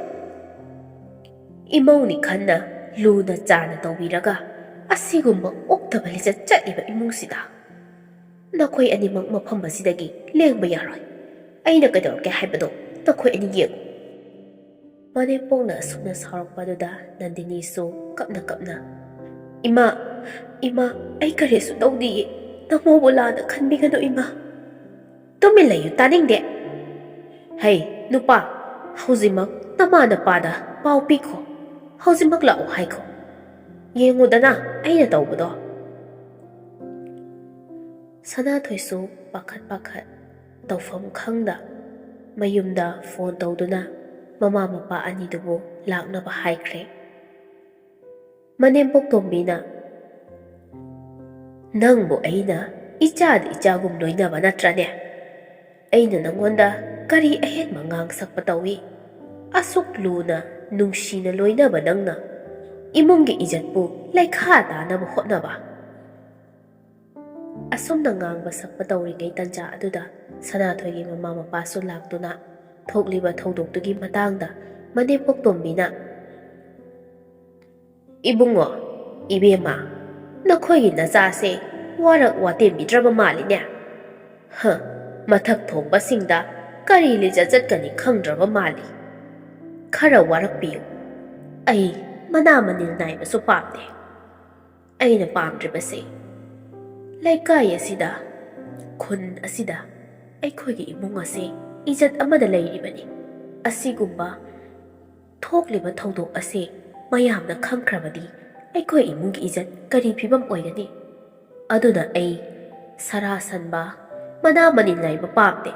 ꯏꯃꯧꯅꯤ ꯈꯟꯅ ꯂꯨꯅ ꯆꯥꯅ ꯇꯧꯕꯤꯔꯒ ꯑꯁꯤꯒꯨꯝꯕ ꯑꯣꯛꯇꯕ ꯂꯤꯆꯠ ꯆꯠꯂꯤꯕ ꯏꯃꯨꯡꯁꯤꯗ ꯅꯈꯣꯏ ꯑꯅꯤꯃꯛ ꯃꯐꯝ ꯑꯁꯤꯗꯒꯤ ꯂꯦꯡꯕ ꯌꯥꯔꯣꯏ. ꯑꯩꯅ ꯀꯩꯗꯧꯔꯛꯀꯦ ꯍꯥꯏꯕꯗꯣ ꯅꯈꯣꯏ ꯑꯅꯤ ꯌꯦꯡꯉꯨ. ꯃꯅꯦꯝꯄꯣꯛꯅ ꯑꯁꯨꯝꯅ ꯁꯥꯎꯔꯛꯄꯗꯨꯗ ꯅꯟꯗꯤꯅꯤꯁꯨ ꯀꯞꯅ ꯀꯞꯅ, ꯏꯃꯥ, ꯑꯩ ꯀꯔꯤꯁꯨ ꯇꯧꯗꯤꯌꯦ. ꯅꯃꯧꯕꯨ ꯂꯥꯟꯅ ꯈꯟꯕꯤꯒꯅꯨ ꯏꯃꯥ. ꯇꯨꯃꯤꯟ ꯂꯩꯌꯨ, ꯇꯥꯅꯤꯡꯗꯦ. ꯍꯩ ꯅꯨꯄꯥ, ꯍꯧꯖꯤꯛꯃꯛ ꯅꯃꯥ ꯅꯄꯥꯗ ꯄꯥꯎ ꯄꯤꯈꯣ. ꯍꯧꯖꯤꯛꯃꯛ ꯂꯥꯛꯎ ꯍꯥꯏꯈꯣ. ꯌꯦꯡꯉꯨꯗꯅ ꯑꯩꯅ ꯇꯧꯕꯗꯣ. ꯁꯅꯥꯊꯣꯏꯁꯨ ꯄꯥꯈꯠ ꯇꯧꯐꯝ ꯈꯪꯗ ꯃꯌꯨꯝꯗ ꯐꯣꯟ ꯇꯧꯗꯨꯅ ꯃꯃꯥ ꯃꯄꯥ ꯑꯅꯤꯗꯨꯕꯨ ꯂꯥꯛꯅꯕ ꯍꯥꯏꯈ꯭ꯔꯦ. ꯃꯅꯦꯝꯄꯣꯛ ꯇꯣꯝꯕꯤꯅ, ꯅꯪꯕꯨ ꯑꯩꯅ ꯏꯆꯥꯗ ꯏꯆꯥꯒꯨꯝ ꯂꯣꯏꯅꯕ ꯅꯠꯇ꯭ꯔꯅꯦ? ꯑꯩꯅ ꯅꯪꯉꯣꯟꯗ ꯀꯔꯤ ꯑꯍꯦꯟꯕ ꯉꯥꯡ ꯁꯛꯄ ꯇꯧꯏ? ꯑꯁꯨꯛ ꯂꯨꯅ ꯅꯨꯡꯁꯤꯅ ꯂꯣꯏꯅꯕ ꯅꯪꯅ ꯏꯃꯨꯡꯒꯤ ꯏꯖꯠꯄꯨ ꯂꯩꯈꯥ ꯇꯥꯅꯕ ꯍꯣꯠꯅꯕ. ꯑꯁꯨꯝꯅ ꯉꯥꯡꯕ ꯁꯛꯄ ꯇꯧꯔꯤꯉꯩ ꯇꯟꯖꯥ ꯑꯗꯨꯗ ꯁꯅꯥꯊꯣꯏꯒꯤ ꯃꯃꯥ ꯃꯄꯥꯁꯨ ꯂꯥꯛꯇꯨꯅ ꯊꯣꯛꯂꯤꯕ ꯊꯧꯗꯣꯛꯇꯨꯒꯤ ꯃꯇꯥꯡꯗ ꯃꯅꯦꯝꯄꯣꯛ ꯇꯣꯝꯕꯤꯅ, ꯏꯕꯨꯡꯉꯣ, ꯏꯕꯦꯝꯃ, ꯅꯈꯣꯏꯒꯤ ꯅꯆꯥꯁꯦ ꯋꯥꯔꯛ ꯋꯥꯇꯦꯝꯕꯤꯗ꯭ꯔꯕ ꯃꯥꯜꯂꯤꯅꯦ. ꯃꯊꯛ ꯊꯣꯡꯕꯁꯤꯡꯗ ꯀꯔꯤ ꯂꯤꯆꯠ ꯆꯠꯀꯅꯤ ꯈꯪꯗ꯭ꯔꯕ ꯃꯥꯜꯂꯤ. ꯈꯔ ꯋꯥꯔꯛꯄꯤꯌꯨ. ꯑꯩ ꯃꯅꯥ ꯃꯅꯤꯜ ꯅꯥꯏꯕꯁꯨ ꯄꯥꯝꯗꯦ. ꯑꯩꯅ ꯄꯥꯝꯗ꯭ꯔꯤꯕꯁꯦ ꯂꯩꯀꯥꯏ ꯑꯁꯤꯗ, ꯈꯨꯟ ꯑꯁꯤꯗ ꯑꯩꯈꯣꯏꯒꯤ ꯏꯃꯨꯡ ꯑꯁꯤ ꯏꯖꯠ ꯑꯃꯗ ꯂꯩꯔꯤꯕꯅꯤ. ꯑꯁꯤꯒꯨꯝꯕ ꯊꯣꯛꯂꯤꯕ ꯊꯧꯗꯣꯛ ꯑꯁꯤ ꯃꯌꯥꯝꯅ ꯈꯪꯈ꯭ꯔꯕꯗꯤ ꯑꯩꯈꯣꯏ ꯏꯃꯨꯡꯒꯤ ꯏꯖꯠ ꯀꯔꯤ ꯐꯤꯕꯝ ꯑꯣꯏꯒꯅꯤ? ꯑꯗꯨꯅ ꯑꯩ ꯁꯔꯥ ꯁꯟꯕ, ꯃꯅꯥ ꯃꯅꯤꯜ ꯅꯥꯏꯕ ꯄꯥꯝꯗꯦ.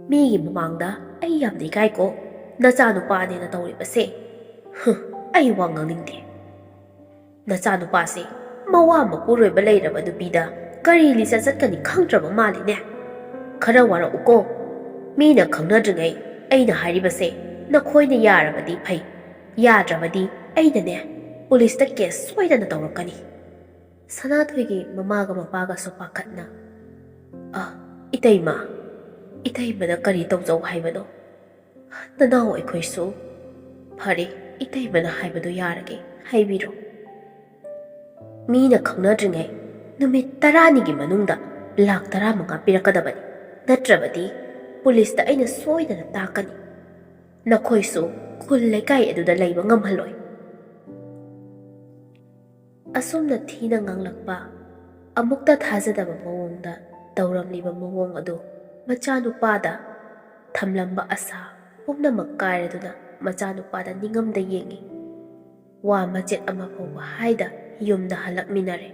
ꯃꯤꯒꯤ ꯃꯃꯥꯡꯗ ꯑꯩ ꯌꯥꯝꯅ ꯏꯀꯥꯏꯀꯣ. ꯅꯆꯥꯅꯨꯄꯥꯅꯦꯅ ꯇꯧꯔꯤꯕꯁꯦ. ꯑꯩ ꯋꯥ ꯉꯥꯡꯅꯤꯡꯗꯦ. ꯅꯆꯥꯅꯨꯄꯥꯁꯦ ꯃꯋꯥ ꯃꯄꯨꯔꯣꯏꯕ ꯂꯩꯔꯕ ꯅꯨꯄꯤꯗ ꯀꯔꯤ ꯂꯤꯆꯠ ꯆꯠꯀꯅꯤ ꯈꯪꯗ꯭ꯔꯕ ꯃꯥꯜꯂꯤꯅꯦ. ꯈꯔ ꯋꯥꯔꯛꯎꯀꯣ. ꯃꯤꯅ ꯈꯪꯅꯗ꯭ꯔꯤꯉꯩ ꯑꯩꯅ ꯍꯥꯏꯔꯤꯕꯁꯦ ꯅꯈꯣꯏꯅ ꯌꯥꯔꯕꯗꯤ ꯐꯩ. ꯌꯥꯗ꯭ꯔꯕꯗꯤ ꯑꯩꯅꯅꯦ ꯄꯨꯂꯤꯁꯇ ꯀꯦꯁ ꯁꯣꯏꯗꯅ ꯇꯧꯔꯛꯀꯅꯤ. ꯁꯅꯥꯊꯣꯏꯒꯤ ꯃꯃꯥꯒ ꯃꯄꯥꯒꯁꯨ ꯄꯥꯈꯠꯅ, ꯏꯇꯩꯃꯅ ꯀꯔꯤ ꯇꯧꯖꯧ ꯍꯥꯏꯕꯅꯣ? ꯅꯅꯥꯎ ꯑꯩꯈꯣꯏꯁꯨ, ꯐꯔꯦ, ꯏꯇꯩꯃꯅ ꯍꯥꯏꯕꯗꯣ ꯌꯥꯔꯒꯦ, ꯍꯥꯏꯕꯤꯔꯣ. ꯃꯤꯅ ꯈꯪꯅꯗ꯭ꯔꯤꯉꯩ ꯅꯨꯃꯤꯠ 10ꯅꯤꯒꯤ ꯃꯅꯨꯡꯗ ꯂꯥꯛ 15 ꯄꯤꯔꯛꯀꯗꯕꯅꯤ. ꯅꯠꯇ꯭ꯔꯕꯗꯤ ꯄꯨꯂꯤꯁꯇ ꯑꯩꯅ ꯁꯣꯏꯗꯅ ꯇꯥꯛꯀꯅꯤ. ꯅꯈꯣꯏꯁꯨ ꯈꯨꯜ ꯂꯩꯀꯥꯏ ꯑꯗꯨꯗ ꯂꯩꯕ ꯉꯝꯍꯜꯂꯣꯏ. ꯑꯁꯨꯝꯅ ꯊꯤꯅ ꯉꯥꯡꯂꯛꯄ, ꯑꯃꯨꯛꯇ ꯊꯥꯖꯗꯕ ꯃꯑꯣꯡꯗ ꯇꯧꯔꯝꯂꯤꯕ ꯃꯑꯣꯡ ꯑꯗꯨ ꯃꯆꯥꯅꯨꯄꯥꯗ ꯊꯝꯂꯝꯕ ꯑꯁꯥ ꯄꯨꯝꯅꯃꯛ ꯀꯥꯏꯔꯗꯨꯅ ꯃꯆꯥꯅꯨꯄꯥꯗ ꯅꯤꯡꯉꯝꯗ ꯌꯦꯡꯉꯤ. ꯋꯥ ꯃꯆꯦꯠ ꯑꯃ ꯐꯥꯎꯕ ꯍꯥꯏꯗ ꯌꯨꯝꯗ ꯍꯜꯂꯛꯃꯤꯟꯅꯔꯦ.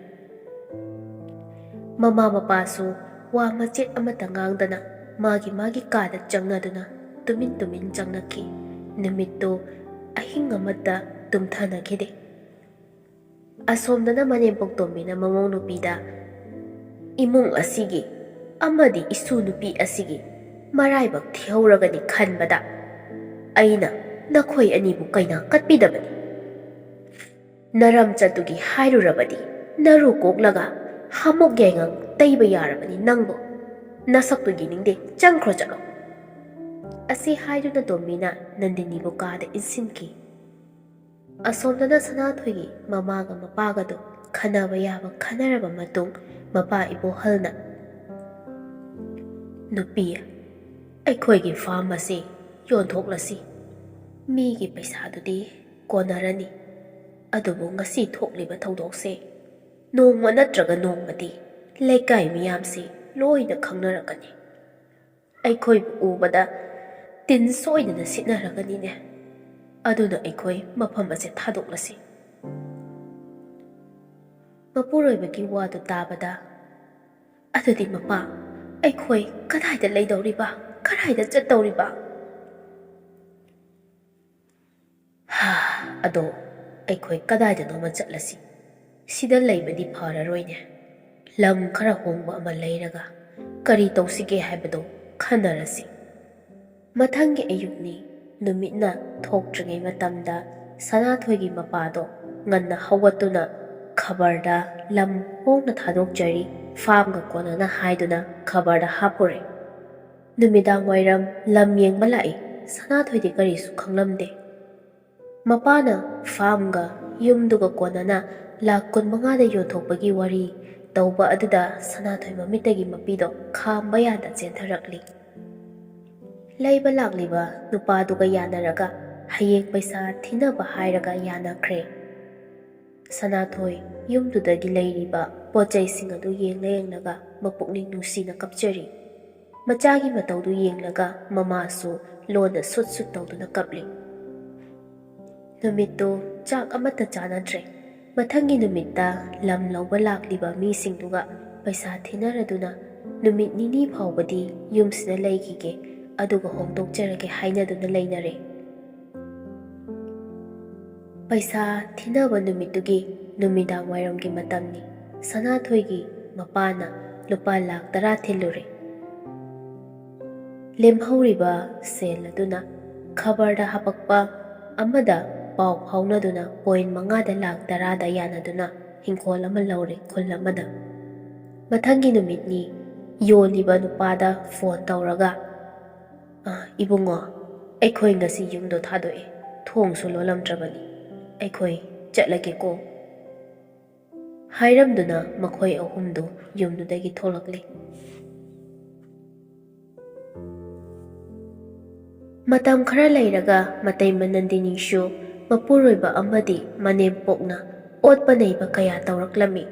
ꯃꯃꯥ ꯃꯄꯥꯁꯨ ꯋꯥ ꯃꯆꯦꯠ ꯑꯃꯠꯇ ꯉꯥꯡꯗꯅ ꯃꯥꯒꯤ ꯀꯥꯗ ꯆꯪꯅꯗꯨꯅ ꯇꯨꯃꯤꯟ ꯆꯪꯅꯈꯤ. ꯅꯨꯃꯤꯠꯇꯨ ꯑꯍꯤꯡ ꯑꯃꯠꯇ ꯇꯨꯝꯊꯅꯈꯤꯗꯦ. ꯑꯁꯣꯝꯗꯅ ꯃꯅꯦꯝꯄꯣꯛ ꯇꯣꯝꯕꯤꯅ ꯃꯃꯧ ꯅꯨꯄꯤꯗ, ꯏꯃꯨꯡ ꯑꯁꯤꯒꯤ ꯑꯃꯗꯤ ꯏꯁꯨ ꯅꯨꯄꯤ ꯑꯁꯤꯒꯤ ꯃꯔꯥꯏꯕꯛ ꯊꯤꯍꯧꯔꯒꯅꯤ ꯈꯟꯕꯗ ꯑꯩꯅ ꯅꯈꯣꯏ ꯑꯅꯤꯕꯨ ꯀꯩꯅꯥ ꯀꯠꯄꯤꯗꯕꯅꯤ. ꯅꯔꯝꯆꯠꯇꯨꯒꯤ ꯍꯥꯏꯔꯨꯔꯕꯗꯤ ꯅꯔꯨ ꯀꯣꯛꯂꯒ ꯍꯥꯃꯨꯛ ꯌꯥꯏꯉꯪ ꯇꯩꯕ ꯌꯥꯔꯕꯅꯤ ꯅꯪꯕꯨ, ꯅꯁꯛꯇꯨ ꯌꯦꯡꯅꯤꯡꯗꯦ, ꯆꯪꯈ꯭ꯔꯣ ꯆꯠꯂꯣ꯫ ꯑꯁꯤ ꯍꯥꯏꯗꯨꯅ ꯇꯣꯝꯕꯤꯅ ꯅꯟꯗꯤꯅꯤꯕꯨ ꯀꯥꯗ ꯏꯟꯁꯤꯟꯈꯤ꯫ ꯑꯁꯣꯝꯗꯅ ꯁꯅꯥꯊꯣꯏꯒꯤ ꯃꯃꯥꯒ ꯃꯄꯥꯒꯗꯣ ꯈꯟꯅꯕ ꯌꯥꯕ ꯈꯟꯅꯔꯕ ꯃꯇꯨꯡ ꯃꯄꯥ ꯏꯕꯣꯍꯜꯅ, ꯅꯨꯄꯤ, ꯑꯩꯈꯣꯏꯒꯤ ꯐꯥꯔꯝ ꯑꯁꯤ ꯌꯣꯟꯊꯣꯛꯂꯁꯤ, ꯃꯤꯒꯤ ꯄꯩꯁꯥꯗꯨꯗꯤ ꯀꯣꯟꯅꯔꯅꯤ, ꯑꯗꯨꯕꯨ ꯉꯁꯤ ꯊꯣꯛꯂꯤꯕ ꯊꯧꯗꯣꯛꯁꯦ ꯅꯣꯡꯃ ꯅꯠꯇ꯭ꯔꯒ ꯅꯣꯡꯃꯗꯤ ꯂꯩꯀꯥꯏ ꯃꯤꯌꯥꯝꯁꯤ ꯂꯣꯏꯅ ꯈꯪꯅꯔꯛꯀꯅꯤ, ꯑꯩꯈꯣꯏꯕꯨ ꯎꯕꯗ ꯇꯤꯟ ꯁꯣꯏꯗꯅ ꯁꯤꯠꯅꯔꯒꯅꯤꯅꯦ, ꯑꯗꯨꯅ ꯑꯩꯈꯣꯏ ꯃꯐꯝ ꯑꯁꯦ ꯊꯥꯗꯣꯛꯂꯁꯤ꯫ ꯃꯄꯨꯔꯣꯏꯕꯒꯤ ꯋꯥꯗꯨ ꯇꯥꯕꯗ, ꯑꯗꯨꯗꯤ ꯃꯄꯥ, ꯑꯩꯈꯣꯏ ꯀꯗꯥꯏꯗ ꯂꯩꯗꯧꯔꯤꯕ, ꯀꯗꯥꯏꯗ ꯆꯠꯇꯧꯔꯤꯕ? ꯑꯗꯣ ꯑꯩꯈꯣꯏ ꯀꯗꯥꯏꯗꯅꯣꯃ ꯆꯠꯂꯁꯤ, ꯁꯤꯗ ꯂꯩꯕꯗꯤ ꯐꯔꯔꯣꯏꯅꯦ, ꯂꯝ ꯈꯔ ꯍꯣꯡꯕ ꯑꯃ ꯂꯩꯔꯒ ꯀꯔꯤ ꯇꯧꯁꯤꯒꯦ ꯍꯥꯏꯕꯗꯣ ꯈꯟꯅꯔꯁꯤ꯫ ꯃꯊꯪꯒꯤ ꯑꯌꯨꯛꯅꯤ, ꯅꯨꯃꯤꯠꯅ ꯊꯣꯛꯇ꯭ꯔꯤꯉꯩ ꯃꯇꯝꯗ ꯁꯅꯥꯊꯣꯏꯒꯤ ꯃꯄꯥꯗꯣ ꯉꯟꯅ ꯍꯧꯒꯠꯇꯨꯅ ꯈꯕꯔꯗ ꯂꯝ ꯍꯣꯡꯅ ꯊꯥꯗꯣꯛꯆꯔꯤ, ꯐꯥꯝꯒ ꯀꯣꯟꯅꯅ ꯍꯥꯏꯗꯨꯅ ꯈꯕꯔꯗ ꯍꯥꯞꯄꯨꯔꯦ꯫ ꯅꯨꯃꯤꯗꯥꯡ ꯋꯥꯏꯔꯝ ꯂꯝ ꯌꯦꯡꯕ ꯂꯥꯛꯏ ꯁꯅꯥꯊꯣꯏꯗꯤ ꯀꯔꯤꯁꯨ ꯈꯪꯂꯝꯗꯦ꯫ ꯃꯄꯥꯅ ꯐꯥꯝꯒ ꯌꯨꯝꯗꯨꯒ ꯀꯣꯟꯅꯅ ꯂꯥꯛ 25ꯗ ꯌꯣꯟꯊꯣꯛꯄꯒꯤ ꯋꯥꯔꯤ ꯇꯧꯕ ꯑꯗꯨꯗ ꯁꯅꯥꯊꯣꯏ ꯃꯃꯤꯠꯇꯒꯤ ꯃꯄꯤꯗꯣ ꯈꯥꯝꯕ ꯌꯥꯗ ꯆꯦꯟꯊꯔꯛꯂꯤ꯫ ꯂꯩꯕ ꯂꯥꯛꯂꯤꯕ ꯅꯨꯄꯥꯗꯨꯒ ꯌꯥꯅꯔꯒ ꯍꯌꯦꯡ ꯄꯩꯁꯥ ꯊꯤꯅꯕ ꯍꯥꯏꯔꯒ ꯌꯥꯅꯈ꯭ꯔꯦ꯫ ꯁꯅꯥꯊꯣꯏ ꯌꯨꯝꯗꯨꯗꯒꯤ ꯂꯩꯔꯤꯕ ꯄꯣꯠꯆꯩꯁꯤꯡ ꯑꯗꯨ ꯌꯦꯡꯂꯒ ꯃꯄꯨꯛꯅꯤꯡ ꯅꯨꯡꯁꯤꯅ ꯀꯞꯆꯔꯤ꯫ ꯃꯆꯥꯒꯤ ꯃꯇꯧꯗꯨ ꯌꯦꯡꯂꯒ ꯃꯃꯥꯁꯨ ꯂꯣꯟꯅ ꯁꯨꯠ ꯁꯨꯠ ꯇꯧꯗꯨꯅ ꯀꯞꯂꯤ꯫ ꯅꯨꯃꯤꯠꯇꯨ ꯆꯥꯛ ꯑꯃꯠꯇ ꯆꯥꯅꯗ꯭ꯔꯦ꯫ ꯃꯊꯪꯒꯤ ꯅꯨꯃꯤꯠꯇ ꯂꯝ ꯂꯧꯕ ꯂꯥꯛꯂꯤꯕ ꯃꯤꯁꯤꯡꯗꯨꯒ ꯄꯩꯁా ꯊꯤꯅꯔꯗꯨꯅ ꯅꯨꯃꯤꯠ ꯅꯤꯅꯤ ꯐꯥꯎꯕꯗꯤ ꯌꯨꯝꯁꯤꯗ ꯂꯩꯈꯤꯒꯦ, ꯑꯗꯨꯒ ꯍꯣꯡꯗꯣꯛꯆꯔꯒꯦ ꯍꯥꯏꯅꯗꯨꯅ ꯂꯩꯅꯔꯦ꯫ ꯄꯩꯁꯥ ꯊꯤꯅꯕ ꯅꯨꯃꯤꯠꯇꯨꯒꯤ ꯅꯨꯃꯤꯗꯥꯡ ꯋꯥꯏꯔꯝꯒꯤ ꯃꯇꯝꯅꯤ꯫ ꯁꯅꯥꯊꯣꯏꯒꯤ ꯃꯄꯥꯅ ꯂꯨꯄꯥ ꯂꯥꯛ 10 ꯊꯤꯜꯂꯨꯔꯦ꯫ ꯂꯦꯝꯍꯧꯔꯤꯕ ꯁꯦꯜ ꯑꯗꯨꯅ ꯈꯕꯔꯗ ꯍꯥꯄꯛꯄ ꯑꯃꯗ ꯄꯥꯎ ꯐꯥꯎꯅꯗꯨꯅ .5ꯗ ꯂꯥꯛ 10ꯗ ꯌꯥꯅꯗꯨꯅ ꯍꯤꯡꯈꯣꯜ ꯑꯃ ꯂꯧꯔꯦ ꯈꯨꯜ ꯑꯃꯗ꯫ ꯃꯊꯪꯒꯤ ꯅꯨꯃꯤꯠꯅꯤ, ꯌꯣꯜꯂꯤꯕ ꯅꯨꯄꯥꯗ ꯐꯣꯟ ꯇꯧꯔꯒ, ꯏꯕꯨꯡꯉꯣ, ꯑꯩꯈꯣꯏ ꯉꯁꯤ ꯌꯨꯝꯗꯣ ꯊꯥꯗꯣꯛꯑꯦ, ꯊꯣꯡꯁꯨ ꯂꯣꯜꯂꯝꯗ꯭ꯔꯕꯅꯤ, ꯑꯩꯈꯣꯏ ꯆꯠꯂꯒꯦꯀꯣ ꯍꯥꯏꯔꯝꯗꯨꯅ ꯃꯈꯣꯏ ꯑꯍꯨꯝꯗꯨ ꯌꯨꯝꯗꯨꯗꯒꯤ ꯊꯣꯛꯂꯛꯂꯤ꯫ ꯃꯇꯝ ꯈꯔ ꯂꯩꯔꯒ ꯃꯇꯩꯃ ꯅꯟꯗꯤꯅꯤꯁꯨ ꯃꯄꯨꯔꯣꯏꯕ ꯑꯃꯗꯤ ꯃꯅꯦꯝꯄꯣꯛꯅ ꯑꯣꯠꯄ ꯅꯩꯕ ꯀꯌꯥ ꯇꯧꯔꯛꯂꯝꯃꯤ꯫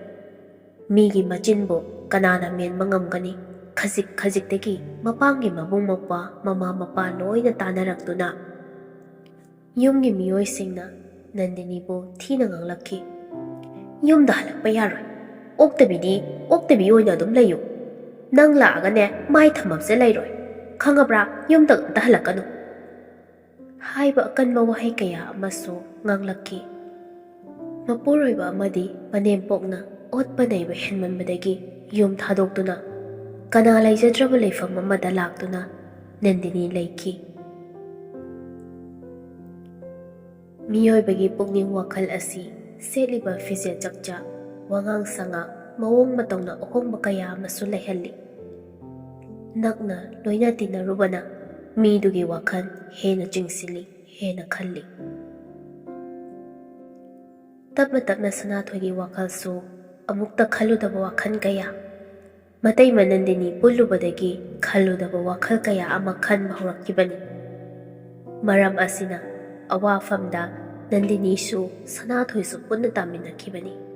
ꯃꯤꯒꯤ ꯃꯆꯤꯟꯕꯨ ꯀꯅꯥꯅ ꯃꯦꯟꯕ ꯉꯝꯒꯅꯤ? ꯈꯖꯤꯛ ꯈꯖꯤꯛꯇꯒꯤ ꯃꯄꯥꯝꯒꯤ ꯃꯕꯨꯡ ꯃꯧꯄ꯭ꯋꯥ ꯃꯃꯥ ꯃꯄꯥ ꯂꯣꯏꯅ ꯇꯥꯅꯔꯛꯇꯨꯅ ꯌꯨꯝꯒꯤ ꯃꯤꯑꯣꯏꯁꯤꯡꯅ ꯅꯟꯗꯤꯅꯤꯕꯨ ꯊꯤꯅ ꯉꯥꯡꯂꯛꯈꯤ꯫ ꯌꯨꯝꯗ ꯍꯜꯂꯛꯄ ꯌꯥꯔꯣꯏ, ꯑꯣꯛꯇꯕꯤꯗꯤ ꯑꯣꯛꯇꯕꯤ ꯑꯣꯏꯅ ꯑꯗꯨꯝ ꯂꯩꯌꯨ, ꯅꯪ ꯂꯥꯛꯑꯒꯅꯦ ꯃꯥꯏ ꯊꯝꯐꯝꯁꯦ ꯂꯩꯔꯣꯏ, ꯈꯪꯉꯕ꯭ꯔꯥ? ꯌꯨꯝꯗ ꯑꯝꯇ ꯍꯜꯂꯛꯀꯅꯨ ꯍꯥꯏꯕ ꯑꯀꯟꯕ ꯋꯥꯍꯩ ꯀꯌꯥ ꯑꯃꯁꯨ ꯉꯥꯡꯂꯛꯈꯤ꯫ ꯃꯄꯨꯔꯣꯏꯕ ꯑꯃꯗꯤ ꯃꯅꯦꯝꯄꯣꯛꯅ ꯑꯣꯠꯄ ꯅꯩꯕ ꯍꯦꯟꯃꯟꯕꯗꯒꯤ ꯌꯨꯝ ꯊꯥꯗꯣꯛꯇꯨꯅ ꯀꯅꯥ ꯂꯩꯖꯗ꯭ꯔꯕ ꯂꯩꯐꯝ ꯑꯃꯗ ꯂꯥꯛꯇꯨꯅ ꯅꯟꯗꯤꯅꯤ ꯂꯩꯈꯤ꯫ ꯃꯤꯑꯣꯏꯕꯒꯤ ꯄꯨꯛꯅꯤꯡ ꯋꯥꯈꯜ ꯑꯁꯤ ꯁꯦꯠꯂꯤꯕ ꯐꯤꯖꯦꯠ ꯆꯛꯆꯥ, ꯋꯥꯉꯥꯡ ꯁꯉꯥꯡ, ꯃꯑꯣꯡ ꯃꯇꯧꯅ ꯑꯍꯣꯡꯕ ꯀꯌꯥ ꯑꯃꯁꯨ ꯂꯩꯍꯜꯂꯤ꯫ ꯅꯛꯅ ꯂꯣꯏꯅ ꯇꯤꯟꯅꯔꯨꯕꯅ ꯃꯤꯗꯨꯒꯤ ꯋꯥꯈꯜ ꯍꯦꯟꯅ ꯆꯤꯡꯁꯤꯜꯂꯤ, ꯍꯦꯟꯅ ꯈꯜꯂꯤ꯫ ꯇꯞꯅ ꯇꯞꯅ ꯁꯅꯥꯊꯣꯏꯒꯤ ꯋꯥꯈꯜꯁꯨ ꯑꯃꯨꯛꯇ ꯈꯜꯂꯨꯗꯕ ꯋꯥꯈꯜ ꯀꯌꯥ, ꯃꯇꯩꯃ ꯅꯟꯗꯤꯅꯤ ꯄꯨꯜꯂꯨꯕꯗꯒꯤ ꯈꯜꯂꯨꯗꯕ ꯋꯥꯈꯜ ꯀꯌꯥ ꯑꯃ ꯈꯟꯕ ꯍꯧꯔꯛꯈꯤꯕꯅꯤ꯫ ꯃꯔꯝ ꯑꯁꯤꯅ ꯑꯋꯥꯐꯝꯗ ꯅꯟꯗꯤꯅꯤꯁꯨ ꯁꯅꯥꯊꯣꯏꯁꯨ ꯄꯨꯟꯅ ꯇꯥꯃꯤꯟꯅꯈꯤꯕꯅꯤ꯫